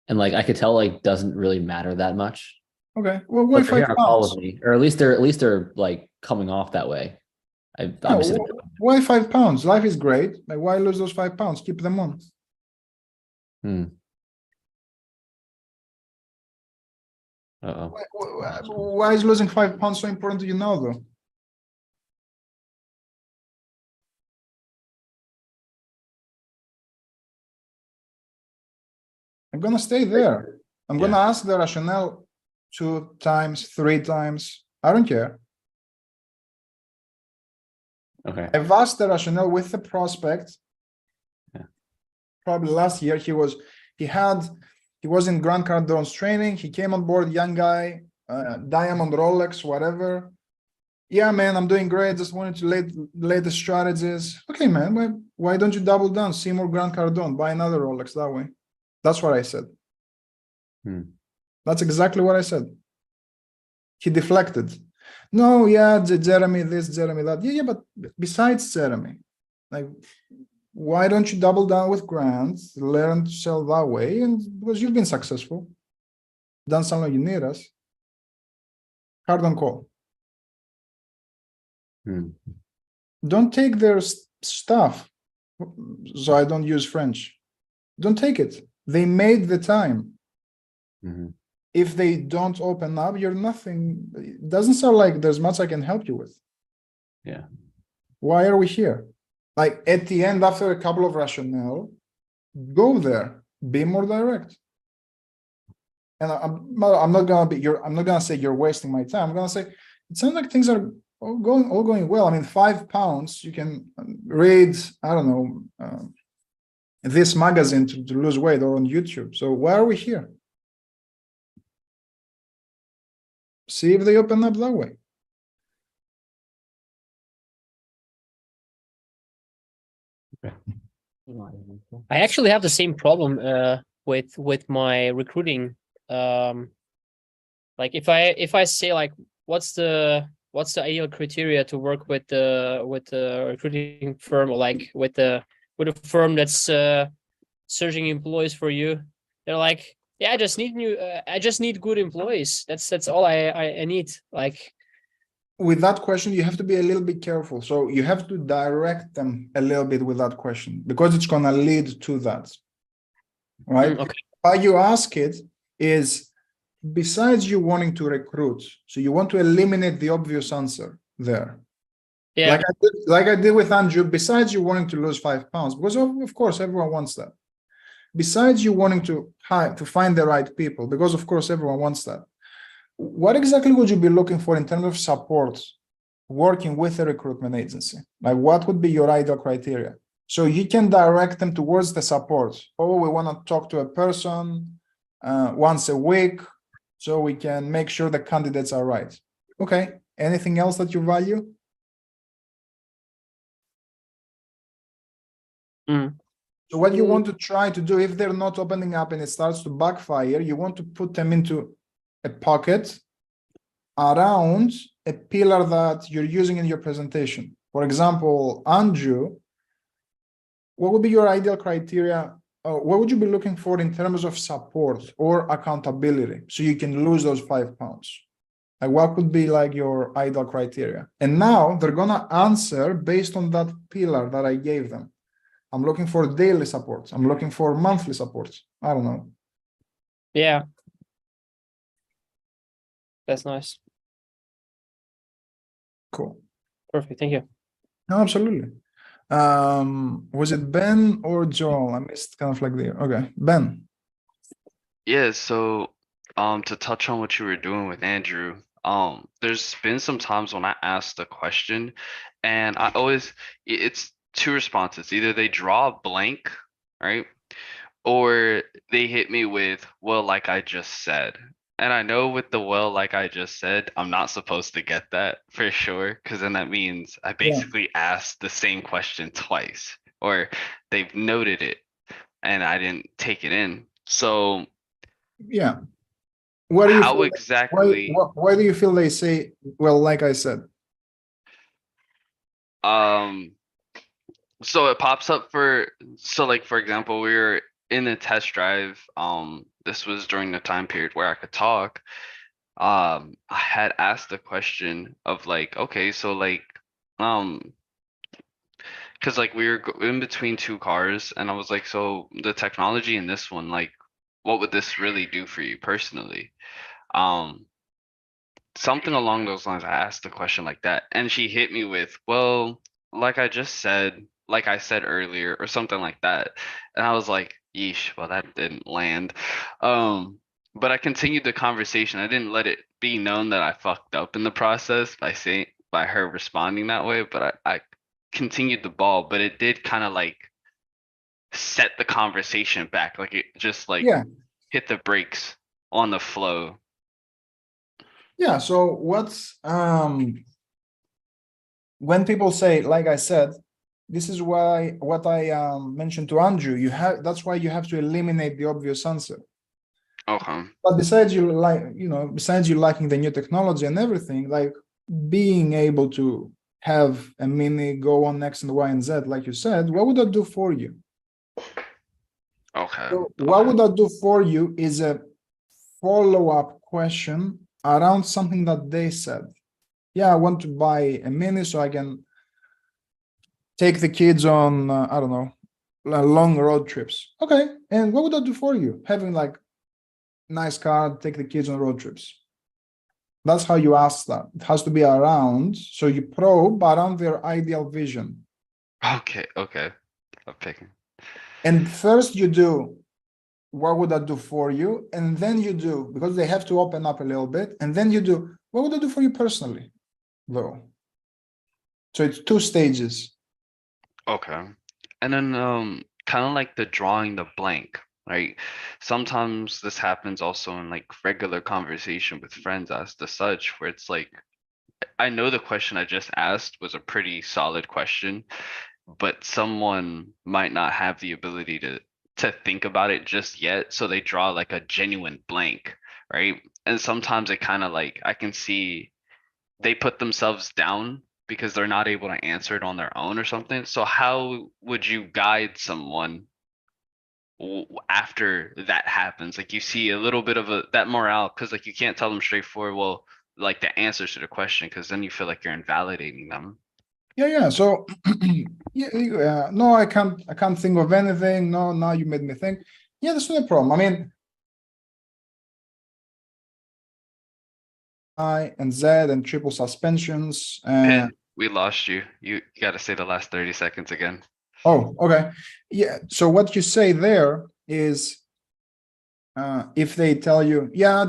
And like, I could tell like doesn't really matter that much. Okay. Well, why 5 pounds? Or at least they're like coming off that way. Why 5 pounds? Life is great. Like, why lose those 5 pounds? Keep them on. Uh-oh. Why is losing 5 pounds so important to you now, though? I'm gonna stay there. I'm gonna ask the rationale 2 times, 3 times. I don't care. Okay. I've asked the rationale with the prospect. Yeah. Probably last year he was in Grant Cardone's training. He came on board, young guy, Diamond Rolex, whatever. Yeah, man, I'm doing great. Just wanted to lay the strategies. Okay, man, why don't you double down? See more Grant Cardone, buy another Rolex that way. That's what I said. That's exactly what I said. He deflected. No, yeah, Jeremy this, Jeremy that. Yeah, but besides Jeremy, like, why don't you double down with Grant, learn to sell that way? And because you've been successful, done something you need us. Hard on call. Don't take their stuff. So I don't use French. Don't take it. They made the time. If they don't open up, you're nothing. It doesn't sound like there's much I can help you with. Yeah. Why are we here? Like at the end, after a couple of rationale, go there, be more direct. And I'm not gonna say you're wasting my time. I'm gonna say it sounds like things are all going well. I mean, 5 pounds, you can read, I don't know, this magazine to lose weight or on YouTube. So why are we here? See if they open up that way. I actually have the same problem with my recruiting. Like if I say like what's the ideal criteria to work with the recruiting firm, or like with a firm that's searching employees for you, they're like, yeah, I just need good employees. That's all I need. Like, with that question, you have to be a little bit careful. So you have to direct them a little bit with that question, because it's going to lead to that. Right? okay. Why you ask it is, besides you wanting to recruit, so you want to eliminate the obvious answer there. Yeah. Like I did with Andrew, besides you wanting to lose 5 pounds, because of course everyone wants that. Besides you wanting to find the right people, because of course everyone wants that. What exactly would you be looking for in terms of support working with a recruitment agency? Like, what would be your ideal criteria? So you can direct them towards the support. Oh, we want to talk to a person once a week, so we can make sure the candidates are right. Okay. Anything else that you value? So what you want to try to do, if they're not opening up and it starts to backfire, you want to put them into a pocket around a pillar that you're using in your presentation. For example, Andrew, what would be your ideal criteria? What would you be looking for in terms of support or accountability so you can lose those 5 pounds? Like, what would be like your ideal criteria? And now they're gonna answer based on that pillar that I gave them. I'm looking for daily support. I'm looking for monthly support. I don't know. Yeah. That's nice. Cool. Perfect. Thank you. No, absolutely. Was it Ben or Joel? I missed kind of like the, okay, Ben. Yeah, so to touch on what you were doing with Andrew, there's been some times when I asked a question and it's 2 responses. Either they draw a blank, right? Or they hit me with, well, like I just said. And I know with the well, like I just said, I'm not supposed to get that for sure, because then that means I basically asked the same question twice, or they've noted it and I didn't take it in. So yeah, what do you how feel, exactly? why do you feel they say, well, like I said? So it pops up like for example, we were in a test drive. This was during the time period where I could talk. I had asked the question of like, okay, so like, because like we were in between 2 cars, and I was like, so the technology in this one, like, what would this really do for you personally? something along those lines. I asked a question like that, and she hit me with, well, like I just said, like I said earlier, or something like that. And I was like, yeesh, well, that didn't land. But I continued the conversation. I didn't let it be known that I fucked up in the process by her responding that way, but I continued the ball, but it did kind of like set the conversation back. Like it just like Yeah. hit the brakes on the flow. Yeah, so what's when people say, like I said, this is why what I mentioned to Andrew, that's why you have to eliminate the obvious answer. Okay. But besides besides you liking the new technology and everything, like being able to have a mini go on X and Y and Z, like you said, what would that do for you? Okay. So what would that do for you is a follow-up question around something that they said. Yeah, I want to buy a mini so I can take the kids on, I don't know, long road trips. Okay, and what would that do for you? Having like nice car, take the kids on road trips. That's how you ask that. It has to be around, so you probe around their ideal vision. Okay. I'm picking. And first you do, what would that do for you? And then you do, because they have to open up a little bit, and then you do, what would that do for you personally, though? So it's 2 stages. Okay. And then kind of like the drawing the blank, right? Sometimes this happens also in like regular conversation with friends as to such, where it's like, I know the question I just asked was a pretty solid question, but someone might not have the ability to think about it just yet, so they draw like a genuine blank, right? And sometimes it kind of like I can see they put themselves down because they're not able to answer it on their own or something. So how would you guide someone after that happens? Like you see a little bit of that morale, because like you can't tell them straightforward, well, like the answers to the question, because then you feel like you're invalidating them. Yeah. So no, I can't think of anything. No, now you made me think. Yeah, that's not a problem. I mean, I and Z and triple suspensions. Pin, we lost you. You got to say the last 30 seconds again. Oh, okay. Yeah. So what you say there is, if they tell you, yeah,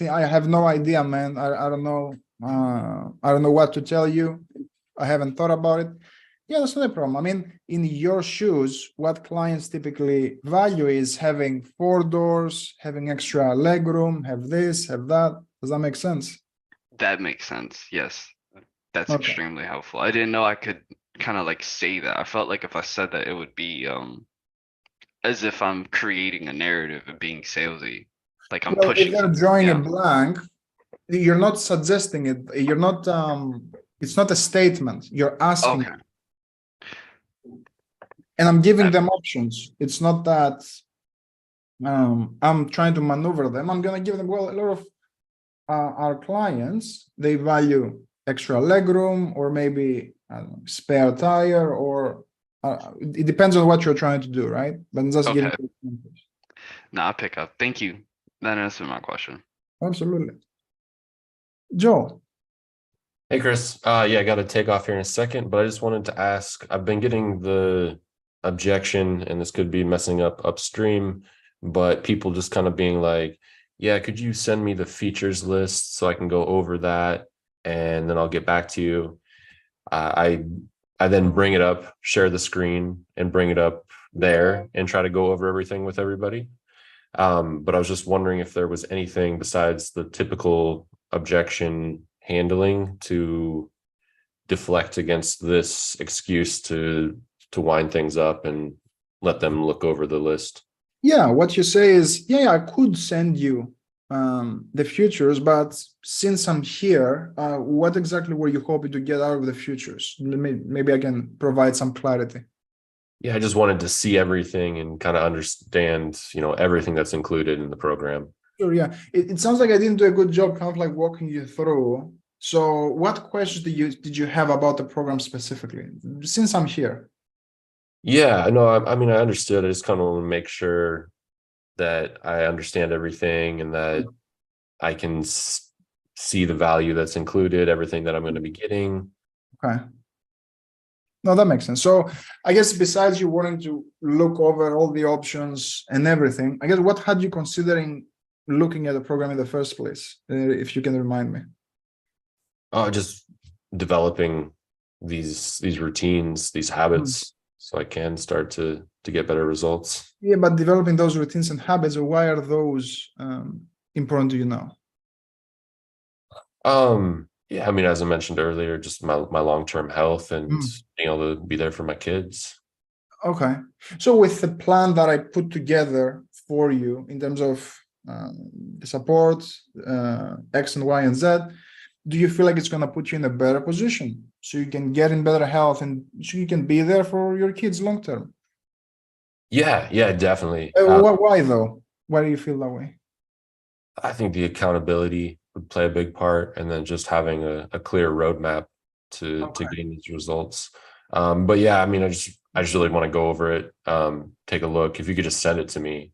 I have no idea, man. I don't know. I don't know what to tell you. I haven't thought about it. Yeah, that's not a problem. I mean, in your shoes, what clients typically value is having 4 doors, having extra leg room, have this, have that. Does that make sense? That makes sense. Yes. That's Okay. extremely helpful. I didn't know I could kind of like say that. I felt like if I said that, it would be as if I'm creating a narrative and being salesy. Like I'm Well, if pushing they're something. drawing a Yeah. blank, you're not suggesting it. You're not. It's not a statement. You're asking, Okay. and I'm giving them options. It's not that I'm trying to maneuver them. I'm gonna give them. Well, a lot of our clients, they value extra legroom or maybe spare tire, or it depends on what you're trying to do, right? But just giving Okay. examples. Now I pick up. Thank you. That answered my question. Absolutely. Joe. Hey, Chris. Yeah, I got to take off here in a second, but I just wanted to ask, I've been getting the objection, and this could be messing up upstream, but people just kind of being like, yeah, could you send me the features list so I can go over that and then I'll get back to you. I then bring it up, share the screen and bring it up there and try to go over everything with everybody. But I was just wondering if there was anything besides the typical objection handling to deflect against this excuse to wind things up and let them look over the list. Yeah, what you say is, yeah, I could send you the futures, but since I'm here, what exactly were you hoping to get out of the futures? Maybe I can provide some clarity. Yeah, I just wanted to see everything and kind of understand, everything that's included in the program. Sure, yeah. It sounds like I didn't do a good job kind of like walking you through. So what questions did you have about the program specifically, since I'm here? Yeah, no, I mean, I understood. I just kind of want to make sure that I understand everything and that I can see the value that's included, everything that I'm going to be getting. Okay. No, that makes sense. So I guess besides you wanting to look over all the options and everything, I guess what had you considering looking at the program in the first place, if you can remind me? Just developing these routines, these habits, so I can start to get better results. Yeah, but developing those routines and habits, why are those important to you now? Yeah, I mean, as I mentioned earlier, just my long-term health and being able to be there for my kids. Okay. So with the plan that I put together for you in terms of the support, X and Y and Z, do you feel like it's going to put you in a better position so you can get in better health and so you can be there for your kids long term? Yeah, definitely. Why though? Why do you feel that way? I think the accountability would play a big part, and then just having a clear roadmap to getting these results. But yeah, I mean, I just really want to go over it, take a look. If you could just send it to me.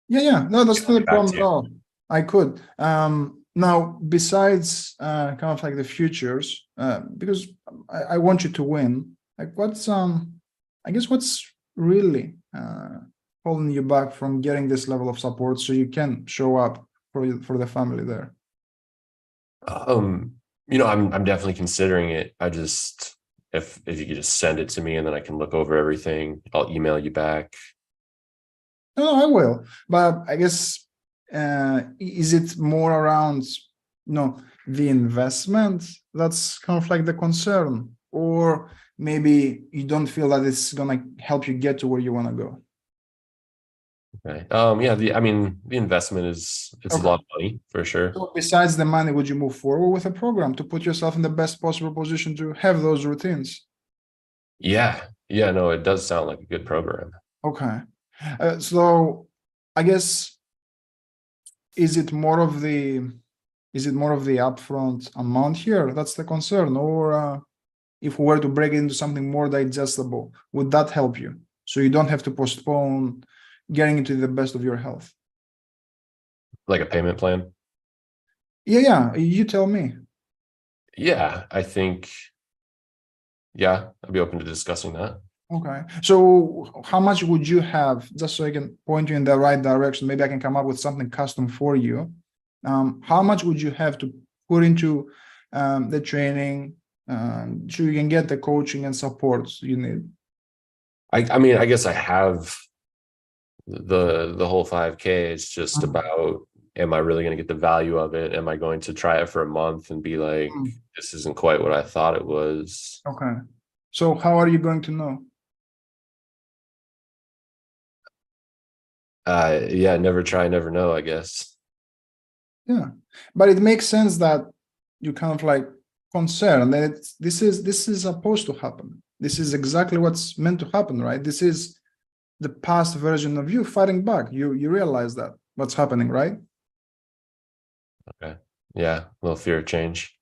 Yeah. No, that's not a Back problem to at you. all. I could. Now, besides kind of like the futures, because I want you to win, like what's I guess what's really holding you back from getting this level of support so you can show up for the family there? I'm definitely considering it. I just, if you could just send it to me and then I can look over everything, I'll email you back. No, I will. But I guess is it more around, the investment that's kind of like the concern, or maybe you don't feel that it's gonna help you get to where you want to go? Okay. Yeah, the investment it's a lot of money for sure. So besides the money, would you move forward with a program to put yourself in the best possible position to have those routines? Yeah, no, it does sound like a good program. Okay. So I guess is it more of the upfront amount here that's the concern, or if we were to break it into something more digestible, would that help you so you don't have to postpone getting into the best of your health? Like a payment plan? Yeah, you tell me. Yeah, I think, yeah, I'd be open to discussing that. Okay, so how much would you have, just so I can point you in the right direction? Maybe I can come up with something custom for you. How much would you have to put into the training so you can get the coaching and support you need? I mean, I guess I have the whole 5K. It's just about, am I really going to get the value of it? Am I going to try it for a month and be like, this isn't quite what I thought it was? Okay, so how are you going to know? Yeah, never try, never know, I guess. Yeah, but it makes sense that you kind of like concerned that this is supposed to happen. This is exactly what's meant to happen, right? This is the past version of you fighting back. You realize that what's happening, right? Okay. Yeah, a little fear of change.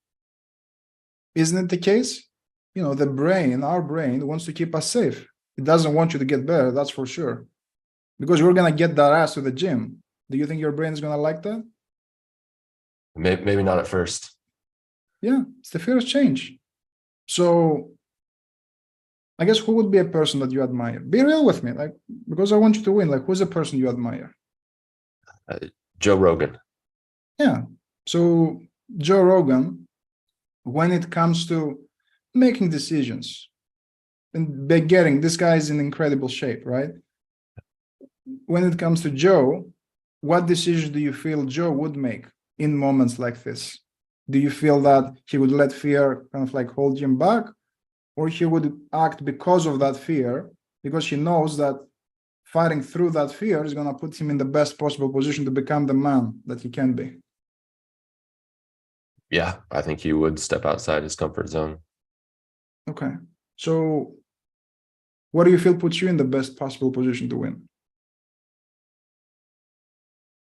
Isn't it the case? Our brain wants to keep us safe. It doesn't want you to get better, that's for sure. Because you're gonna get that ass to the gym. Do you think your brain is gonna like that? Maybe not at first. Yeah, it's the fear of change. So I guess who would be a person that you admire? Be real with me, like, because I want you to win. Like, who's a person you admire? Joe Rogan. Yeah. So Joe Rogan, when it comes to making decisions and getting, this guy is in incredible shape, right? When it comes to Joe, what decisions do you feel Joe would make in moments like this? Do you feel that he would let fear kind of like hold him back, or he would act because of that fear, because he knows that fighting through that fear is going to put him in the best possible position to become the man that he can be? Yeah, I think he would step outside his comfort zone. Okay. So what do you feel puts you in the best possible position to win?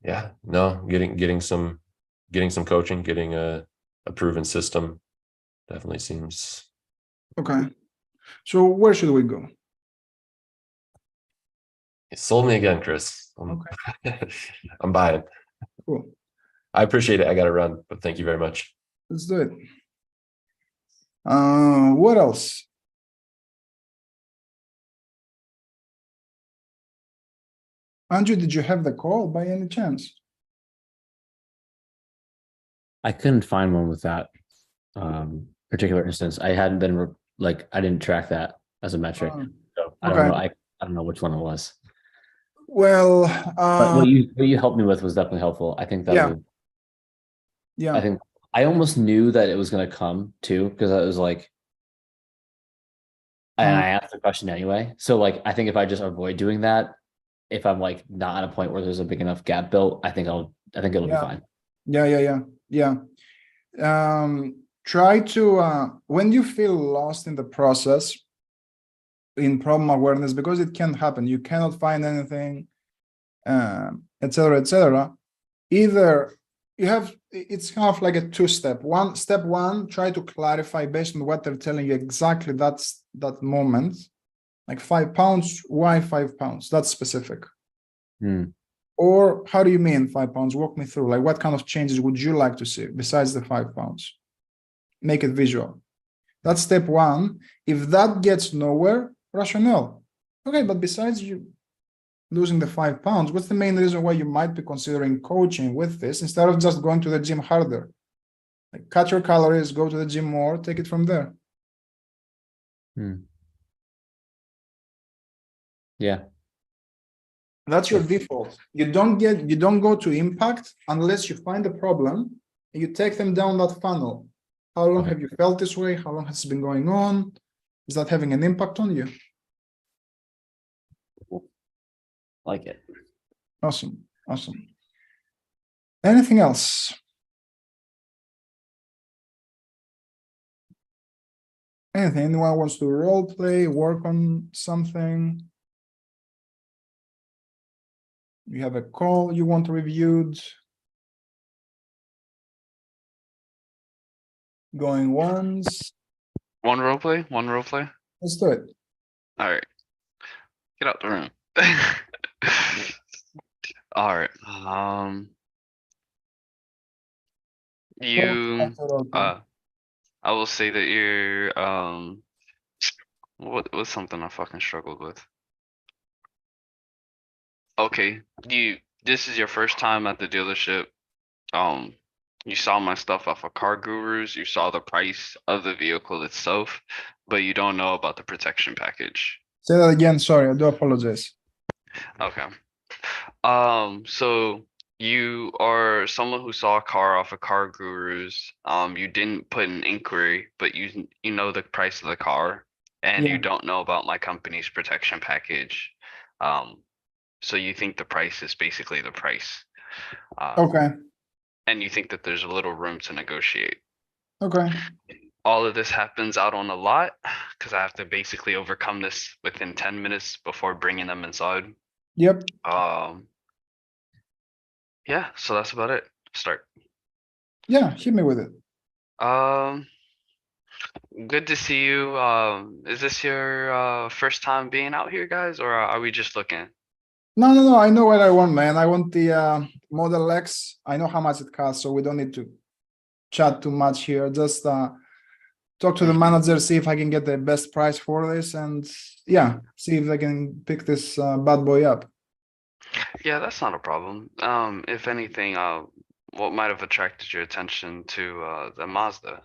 Yeah, no, getting some coaching, getting a proven system definitely seems. Okay. So where should we go? You sold me again, Chris. Okay. I'm buying. Cool. I appreciate it. I got to run, but thank you very much. Let's do it. What else? Andrew, did you have the call by any chance? I couldn't find one with that particular instance. I hadn't been I didn't track that as a metric. Uh, So I don't okay. know. I don't know which one it was. Well, But what you helped me with was definitely helpful. I think that yeah. would, yeah. I think I almost knew that it was gonna come too, because I was like, and I asked the question anyway. So like I think if I just avoid doing that, if I'm like not at a point where there's a big enough gap built, I think it'll be Yeah. fine. Yeah. Try to when you feel lost in the process in problem awareness, because it can happen, you cannot find anything, etc. Either you have, it's kind of like a two-step. Step one, try to clarify based on what they're telling you exactly that's that moment. Like £5, why £5? That's specific. Hmm. Or how do you mean £5? Walk me through. Like what kind of changes would you like to see besides the £5? Make it visual. That's step one. If that gets nowhere, rationale. Okay, but besides you losing the £5, what's the main reason why you might be considering coaching with this instead of just going to the gym harder? Like cut your calories, go to the gym more, take it from there. Yeah. That's your default. You don't go to impact unless you find a problem and you take them down that funnel. How long Okay. have you felt this way? How long has it been going on? Is that having an impact on you? Like it. Awesome. Anything else? Anything? Anyone wants to role play, work on something? You have a call you want reviewed? Going once? One role play. One role play. Let's do it. All right. Get out the room. All right. You I will say that you're what's something I fucking struggled with. Okay, this is your first time at the dealership. You saw my stuff off of Car Gurus, you saw the price of the vehicle itself, but you don't know about the protection package. Say that again. Sorry, I do apologize. Okay. So you are someone who saw a car off of Car Gurus. You didn't put an inquiry, but you know the price of the car, and Yeah. you don't know about my company's protection package. So you think the price is basically the price. Okay. And you think that there's a little room to negotiate. Okay. All of this happens out on the lot because I have to basically overcome this within 10 minutes before bringing them inside. Yep. Yeah, so that's about it. Start. Yeah, hit me with it. Good to see you. Is this your first time being out here, guys, or are we just looking? No. I know what I want, man. I want the Model X. I know how much it costs, so we don't need to chat too much here. Just talk to the manager, see if I can get the best price for this, and yeah, see if I can pick this bad boy up. Yeah, that's not a problem. If anything, what might have attracted your attention to the Mazda?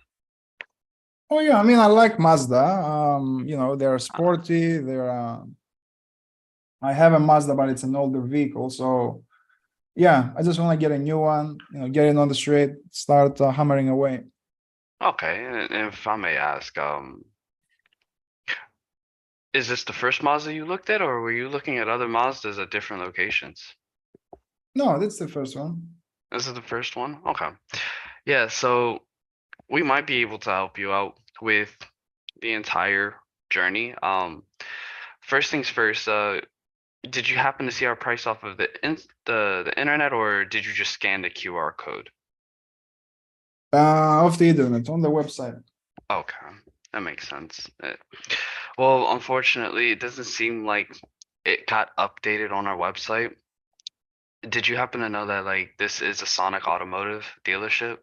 Oh yeah, I mean I like Mazda. You know, they're sporty. They're I have a Mazda, but it's an older vehicle, so yeah, I just want to get a new one. You know, get it on the street, start hammering away. Okay, and if I may ask, is this the first Mazda you looked at, or were you looking at other Mazdas at different locations? No, that's the first one. This is the first one? Okay. Yeah, so we might be able to help you out with the entire journey. First things first, did you happen to see our price off of the internet, or did you just scan the QR code? Off the internet, on the website. Okay, that makes sense. Well, unfortunately, it doesn't seem like it got updated on our website. did you happen to know that like this is a Sonic Automotive dealership?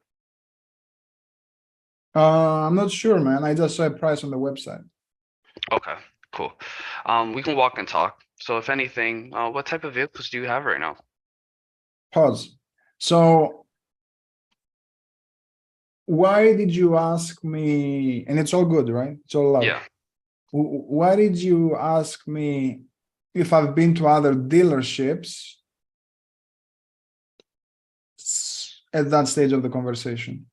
I'm not sure, man. I just saw a price on the website. Okay, cool. We can walk and talk. So if anything, what type of vehicles do you have right now? Pause. So why did you ask me? And it's all good, right? It's all love. Yeah. Why did you ask me if I've been to other dealerships at that stage of the conversation?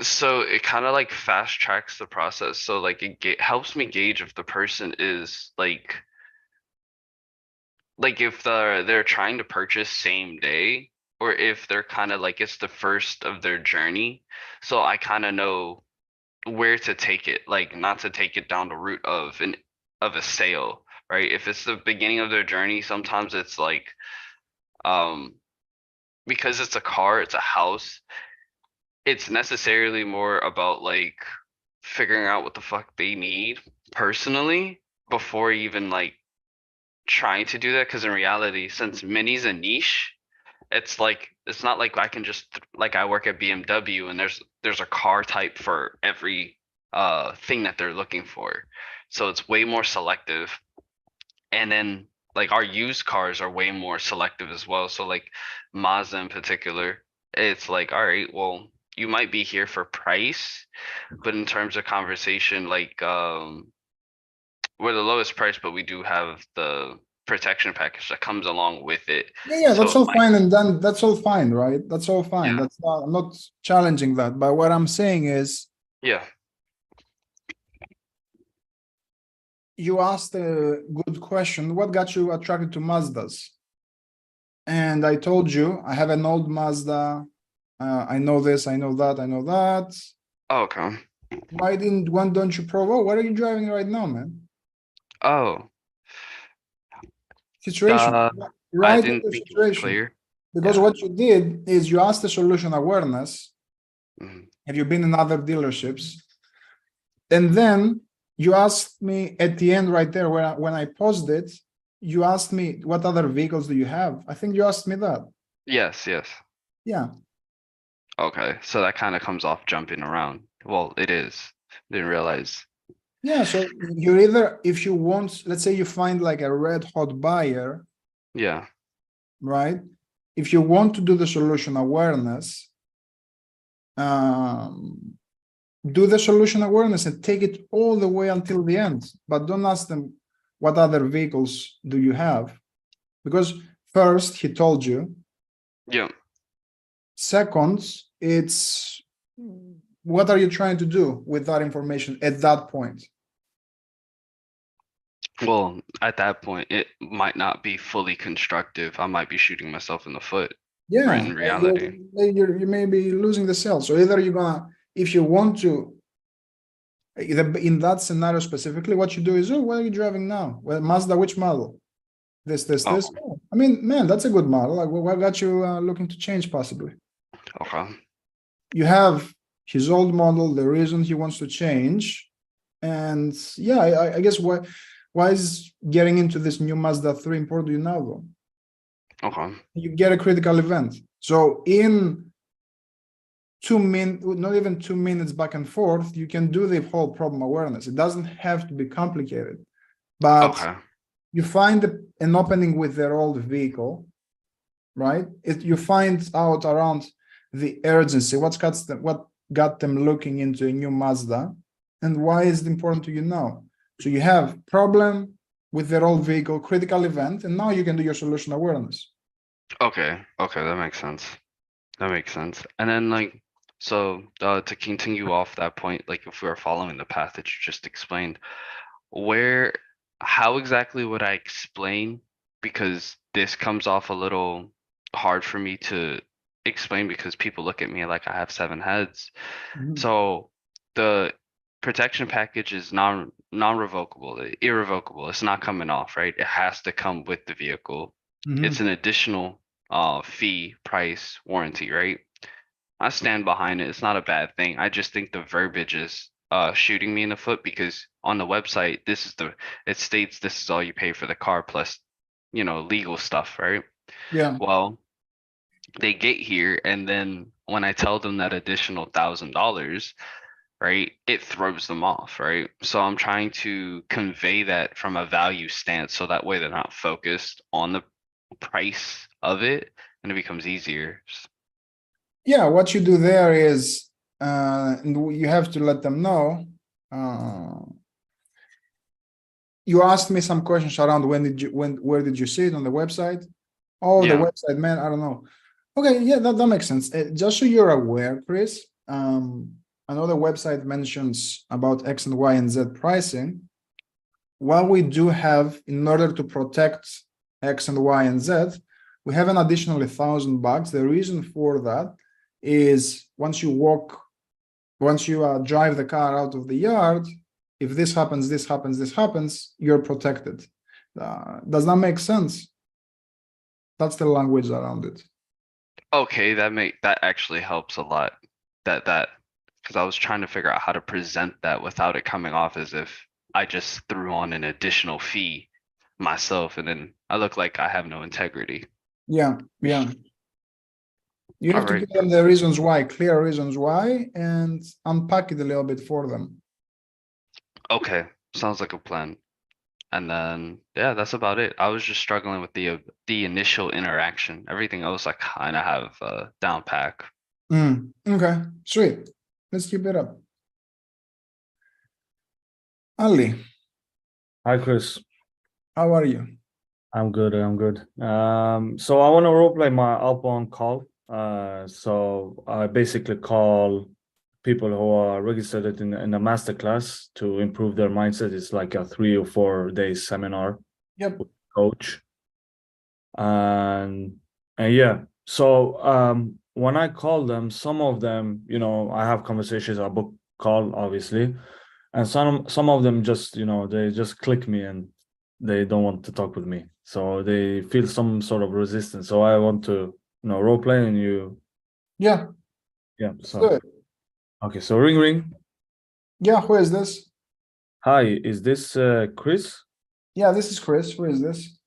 So it kind of like fast tracks the process. So like it helps me gauge if the person is like if they're trying to purchase same day or if they're kind of like it's the first of their journey. So I kind of know where to take it, like not to take it down the route of a sale, right? If it's the beginning of their journey, sometimes it's like um because it's a car, it's a house, it's necessarily more about like figuring out what the fuck they need personally before even like trying to do that. Because in reality, since Mini's a niche, it's like it's not like I can just like I work at BMW and there's a car type for every thing that they're looking for. So it's way more selective. And then like our used cars are way more selective as well. So like Mazda in particular, it's like, all right, well, you might be here for price, but in terms of conversation, like we're the lowest price, but we do have the protection package that comes along with it. Yeah, So that's it all might, fine and done. That's all fine, right? That's all fine. yeah, That's not, I'm not challenging that. But what I'm saying is, yeah, you asked a good question. What got you attracted to Mazdas? And I told you I have an old Mazda. I know this, I know that, I know that. oh, okay. Why don't you prove? Oh, what are you driving right now, man? Oh, Situation, I right in didn't the think it was situation. clear. Because Yeah. what you did is you asked the solution awareness. Mhm. Have you been in other dealerships? And then you asked me at the end right there when I paused it, you asked me what other vehicles do you have? I think you asked me that. Yes, yes. Yeah. Okay, so that kind of comes off jumping around. Well, it is. Didn't realize. Yeah. So you're either, if you want, let's say you find like a red hot buyer, Yeah. right? If you want to do the solution awareness, um, do the solution awareness and take it all the way until the end, but don't ask them what other vehicles do you have, because first he told you, Yeah. second it's what are you trying to do with that information at that point? Well, at that point, it might not be fully constructive. I might be shooting myself in the foot. Yeah, In reality. you may be losing the sale. So either you're gonna, if you want to, in that scenario specifically, what you do is, oh, what are you driving now? Well, Mazda, which model? This. Oh, Oh, I mean, man, that's a good model. Like, what got you looking to change possibly? okay. You have his old model, the reason he wants to change, and yeah, I guess why is getting into this new Mazda 3 important to you now though? Okay. You get a critical event. So in 2 minutes, not even 2 minutes back and forth, you can do the whole problem awareness. It doesn't have to be complicated, but Okay. you find an opening with their old vehicle, right? You find out around the urgency, what got them looking into a new Mazda, and why is it important to you now? So you have problem with their old vehicle, critical event, and now you can do your solution awareness. Okay. Okay. That makes sense. That makes sense. And then like, so to continue off that point, like if we are following the path that you just explained, where, how exactly would I explain? Because this comes off a little hard for me to explain because people look at me like I have 7 heads. Mhm. So the protection package is non-revocable, irrevocable. It's not coming off, right? It has to come with the vehicle. Mhm. It's an additional fee, price, warranty, right? I stand behind it. It's not a bad thing. I just think the verbiage is shooting me in the foot because on the website, it states this is all you pay for the car plus legal stuff, right? Yeah. Well, they get here and then when I tell them that additional $1,000, right, it throws them off, right? So I'm trying to convey that from a value stance so that way they're not focused on the price of it and it becomes easier. Yeah, what you do there is, and you have to let them know. You asked me some questions around where did you see it on the website? Oh, the Yeah. website, man, I don't know. Okay, yeah, that makes sense. Just so you're aware, Chris, I know the website mentions about X and Y and Z pricing. What we do have in order to protect X and Y and Z, we have an additional $1,000. The reason for that is once you drive the car out of the yard, if this happens, you're protected. Does that make sense? That's the language around it. Okay, that actually helps a lot. Because I was trying to figure out how to present that without it coming off as if I just threw on an additional fee myself and then I look like I have no integrity. Yeah. You have to Alright. give them the reasons why, clear reasons why, and unpack it a little bit for them. Okay, sounds like a plan. And then, yeah, that's about it. I was just struggling with the initial interaction. Everything else I kind of have down pack. Okay, sweet. Let's keep it up. Ali, Hi, Chris. how are you? I'm good. So I want to roleplay my outbound call. So I basically call people who are registered in a masterclass to improve their mindset. It's like a 3 or 4 days seminar. Yep. With coach. And yeah. So when I call them, some of them, I have conversations, I book call, obviously. And some of them just, they just click me and they don't want to talk with me. So they feel some sort of resistance. So I want to, role play and Yeah, yeah. So good. okay, so ring. Yeah, who is this? Hi, is this Chris? Yeah, this is Chris. Who is this?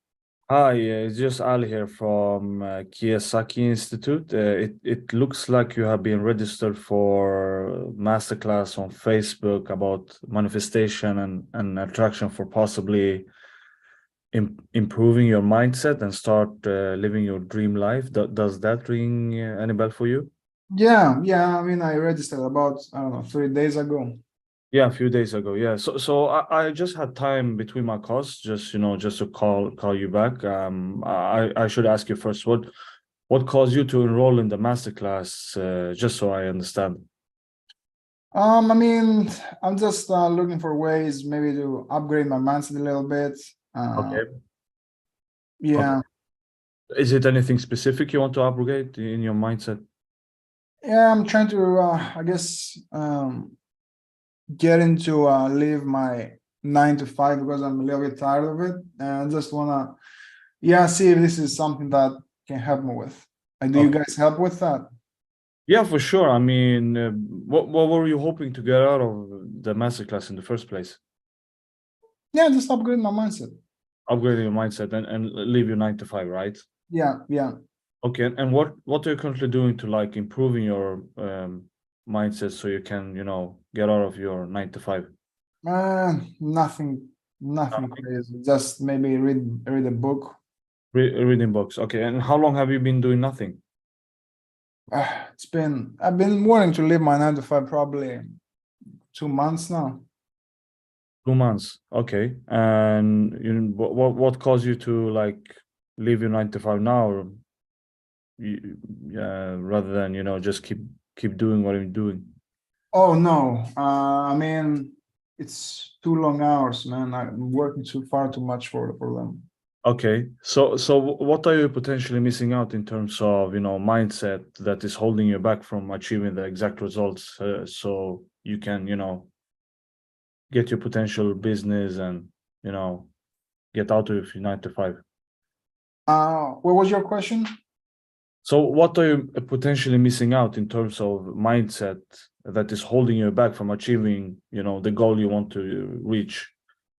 Hi, it's just Ali here from Kiyosaki Institute. It looks like you have been registered for masterclass on Facebook about manifestation and attraction for possibly improving your mindset and start living your dream life. Does that ring any bell for you? Yeah. I mean, I registered about, I don't know, 3 days ago. Yeah, a few days ago. Yeah. So I just had time between my calls, just to call you back. I should ask you first, what caused you to enroll in the masterclass? Just so I understand. I mean, I'm just looking for ways maybe to upgrade my mindset a little bit. Okay. Yeah. Is it anything specific you want to upgrade in your mindset? Yeah, I'm trying to, I guess, get into live my 9 to 5 because I'm a little bit tired of it, and I just wanna, see if this is something that can help me with. Do you guys help with that? Yeah, for sure. I mean, what were you hoping to get out of the masterclass in the first place? Yeah, just upgrade my mindset. Upgrading your mindset and leave your 9 to 5, right? Yeah. Okay, and what are you currently doing to like improving your mindset so you can get out of your 9 to 5? Nothing crazy. Just maybe read a book. Reading books. Okay, and how long have you been doing nothing? I've been wanting to live my 9 to 5 probably 2 months now. 2 months. Okay, and what caused you to like leave your 9 to 5 now? Rather than just keep doing what you're doing. Oh no, I mean, it's too long hours, man. I'm working too much for them. Okay, so what are you potentially missing out in terms of mindset that is holding you back from achieving the exact results, so you can get your potential business and get out of your 9 to 5? What was your question? So what are you potentially missing out in terms of mindset that is holding you back from achieving the goal you want to reach,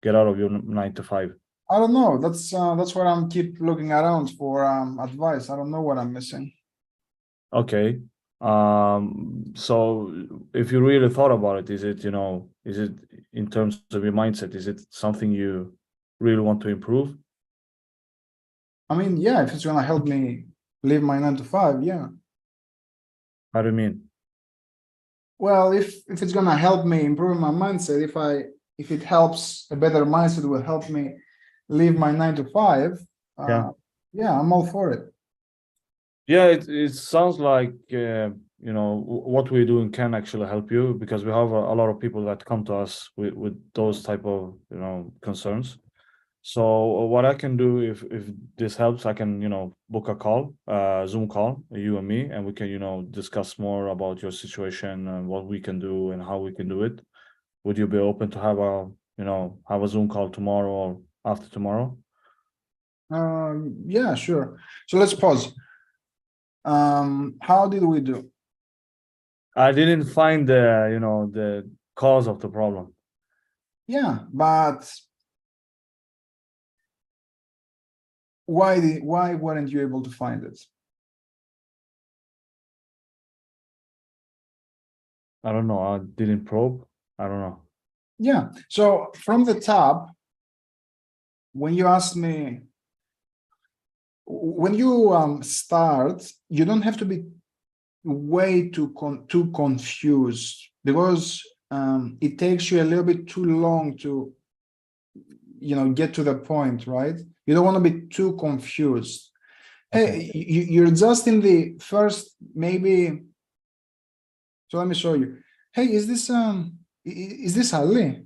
get out of your 9 to 5? I don't know. That's where I'm keep looking around for advice. I don't know what I'm missing. Okay. So if you really thought about it, is it, is it in terms of your mindset, is it something you really want to improve? I mean, yeah, if it's gonna help me live my 9 to 5, yeah. How do you mean? Well, if it's gonna help me improve my mindset, if it helps, a better mindset will help me live my 9 to 5. Yeah. Yeah, I'm all for it. Yeah, it sounds like what we're doing can actually help you, because we have a lot of people that come to us with those type of concerns. So what I can do, if this helps, I can book a call, Zoom call, you and me, and we can discuss more about your situation and what we can do and how we can do it. Would you be open to have a Zoom call tomorrow or after tomorrow? Yeah, sure. So let's pause. How did we do? I didn't find the cause of the problem. Yeah, but why weren't you able to find it? I don't know. I didn't probe. I don't know. Yeah, so from the top, when you asked me, when you start, you don't have to be way too confused, because it takes you a little bit too long to get to the point, right? You don't want to be too confused. Hey, you're just in the first, maybe. So let me show you. Hey, is this Ali?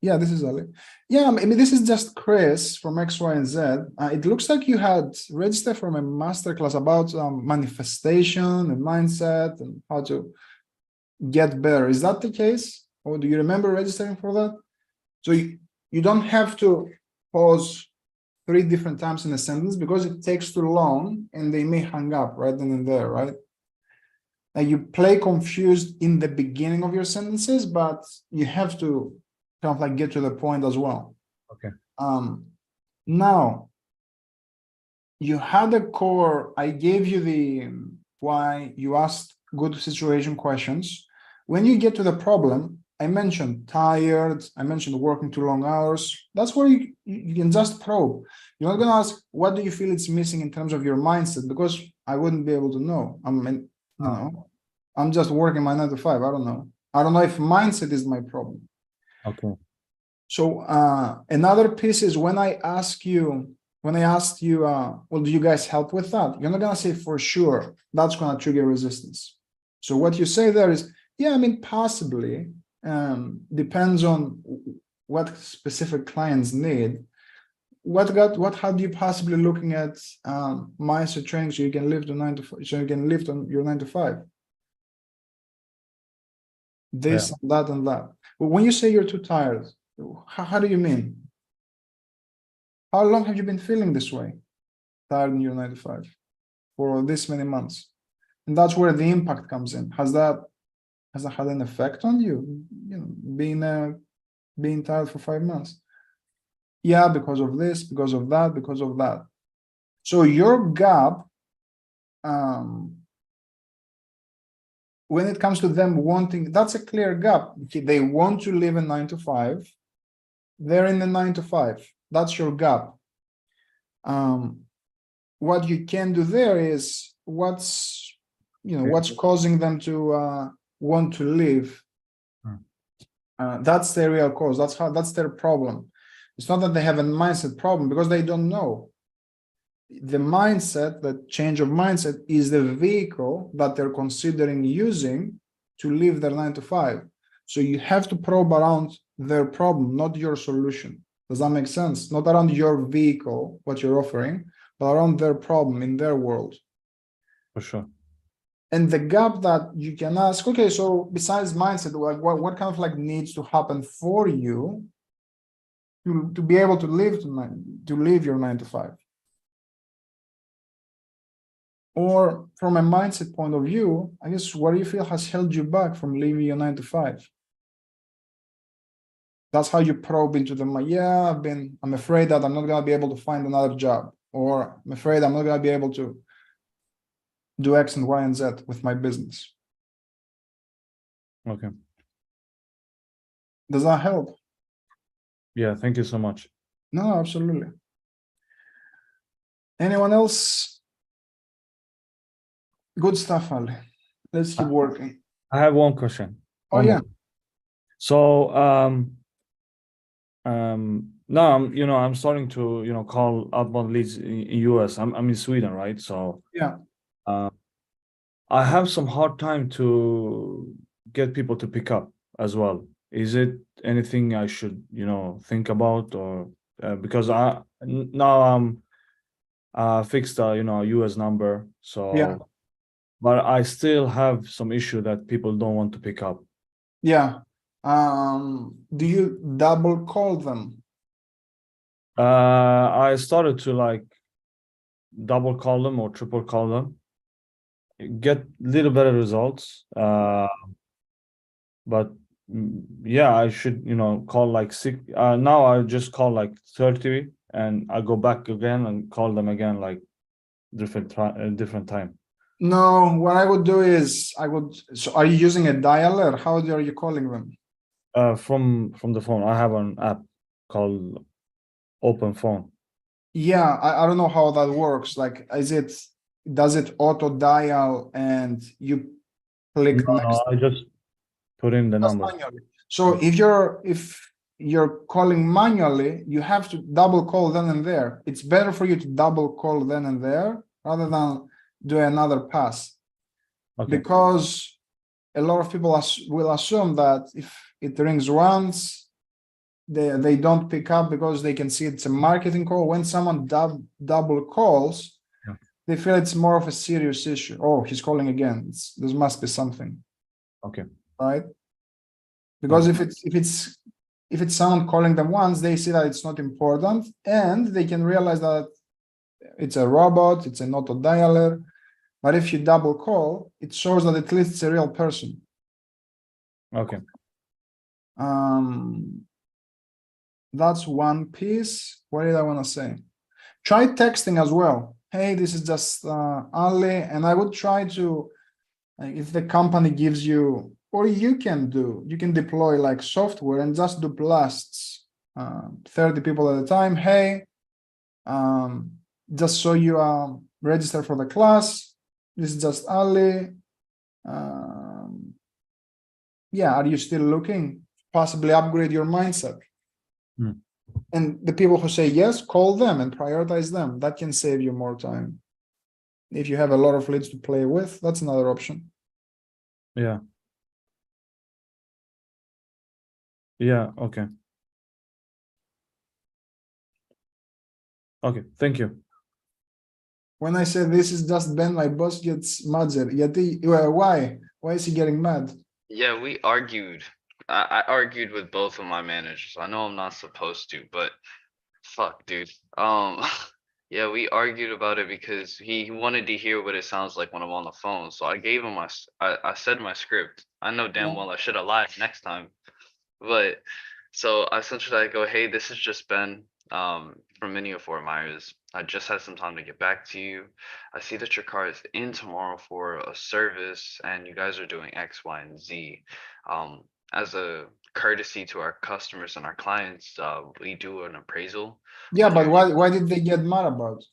Yeah, this is Ali. Yeah, I mean, this is just Chris from X, Y, and Z. It looks like you had registered from a masterclass about manifestation and mindset and how to get better. Is that the case? Or do you remember registering for that? So you don't have to pause 3 different times in a sentence, because it takes too long and they may hang up right then and there, right? And you play confused in the beginning of your sentences, but you have to kind of like get to the point as well. Okay. Now, you had a core. I gave you the why. You asked good situation questions. When you get to the problem, I mentioned tired, I mentioned working too long hours. That's where you can just probe. You're not going to ask, what do you feel it's missing in terms of your mindset? Because I wouldn't be able to know. I'm just working my 9 to 5. I don't know. I don't know if mindset is my problem. Okay. So another piece is when I asked you, well, do you guys help with that? You're not going to say for sure that's going to trigger resistance. So what you say there is, yeah, I mean, possibly, depends on what specific clients need. How do you possibly looking at mindset training so you can live to 9 to 5, so you can live on your 9 to 5? This, that, and that. But when you say you're too tired, how do you mean? How long have you been feeling this way? Tired in your 9 to 5 for this many months? And that's where the impact comes in. Has that had an effect on you? Being tired for 5 months? Yeah, because of this, because of that, because of that. So your gap, when it comes to them wanting, that's a clear gap. They want to live in 9 to 5. They're in the 9 to 5. That's your gap. What you can do there is what's causing them to want to leave. That's their real cause. That's their problem. It's not that they have a mindset problem, because they don't know. The mindset, the change of mindset, is the vehicle that they're considering using to live their 9 to 5. So you have to probe around their problem, not your solution. Does that make sense? Not around your vehicle, what you're offering, but around their problem in their world. For sure. And the gap that you can ask, okay, so besides mindset, what kind of like needs to happen for you to be able to live your 9 to 5? Or from a mindset point of view, I guess, what do you feel has held you back from leaving your 9 to 5? That's how you probe into the yeah, I'm afraid that I'm not gonna be able to find another job, or I'm afraid I'm not gonna be able to do X and Y and Z with my business. Okay. Does that help? Yeah, thank you so much. No, absolutely. Anyone else? Good stuff, Ali. Let's keep working. I have one question. Oh One yeah, more. So now I'm starting to call outbound leads in US. I'm in Sweden, right? So yeah. I have some hard time to get people to pick up as well. Is it anything I should think about, or because now I'm fixed US number, so Yeah. but I still have some issue that people don't want to pick up. Yeah. Do you double call them? I started to like double call them or triple call them, get little better results. But yeah, I should call like six. Now I just call like 30, and I go back again and call them again like different time. No, what I would do is so are you using a dialer? How are you calling them? From the phone, I have an app called Open Phone. Yeah, I don't know how that works. Like, does it auto dial and you click No, next? I just put in the That's number. manually. So if you're calling manually, you have to double call then and there. It's better for you to double call then and there rather than do another pass. Okay. Because a lot of people will assume that if it rings once, they don't pick up because they can see it's a marketing call. When someone double calls, Yeah. they feel it's more of a serious issue. Oh, he's calling again. There must be something. Okay. Right? Because Okay. if it's someone calling them once, they see that it's not important, and they can realize that it's a robot, it's an auto dialer. But if you double call, it shows that at least it's a real person. Okay. That's one piece. What did I want to say? Try texting as well. Hey, this is just Ali, and I would try to, if the company gives you, or you can deploy like software and just do blasts, 30 people at a time. Hey, just so you are registered for the class. This is just Ali. Yeah, are you still looking? Possibly upgrade your mindset. And the people who say yes, call them and prioritize them. That can save you more time. If you have a lot of leads to play with, that's another option. Yeah. Yeah. Okay. Okay. Thank you. When I say this is just Ben, my boss gets mad. Why? Why is he getting mad? Yeah, we argued. I argued with both of my managers. I know I'm not supposed to, but fuck, dude. Yeah, we argued about it because he wanted to hear what it sounds like when I'm on the phone. So I gave him I said my script. I know damn well I should have lied next time. But so essentially I go, hey, this is just Ben from Mini of Fort Myers. I just had some time to get back to you. I see that your car is in tomorrow for a service and you guys are doing X, Y, and Z. As a courtesy to our customers and our clients, we do an appraisal. Yeah, on but your- why did they get mad about?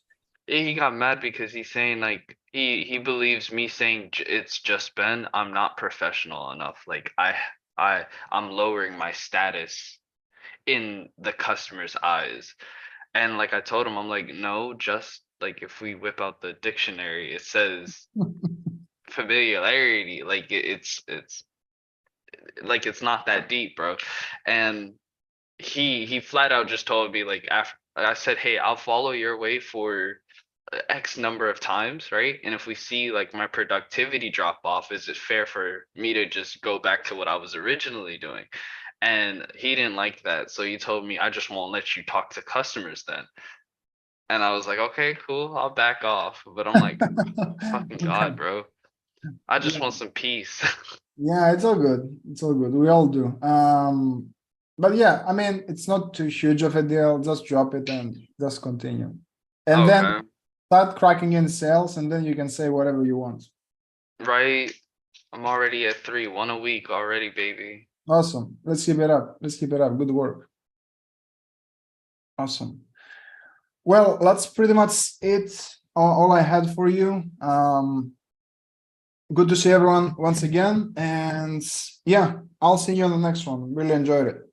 He got mad because he's saying like he believes me saying it's just Ben. I'm not professional enough. Like I'm lowering my status in the customer's eyes. And like I told him, I'm like, no, just like if we whip out the dictionary, it says familiarity. Like it's like it's not that deep, bro. And he flat out just told me like after I said, hey, I'll follow your way for X number of times, right? And if we see like my productivity drop off, is it fair for me to just go back to what I was originally doing? And he didn't like that. So he told me, I just won't let you talk to customers then. And I was like, okay, cool, I'll back off. But I'm like, fucking God, bro. I just want some peace. Yeah, it's all good. It's all good. We all do. But yeah, I mean, it's not too huge of a deal. Just drop it and just continue. And then Okay. start cracking in sales, and then you can say whatever you want. Right. I'm already at 3, 1 a week already, baby. Awesome. Let's keep it up. Let's keep it up. Good work. Awesome. Well, that's pretty much it. All I had for you. Good to see everyone once again. And yeah, I'll see you on the next one. Really enjoyed it.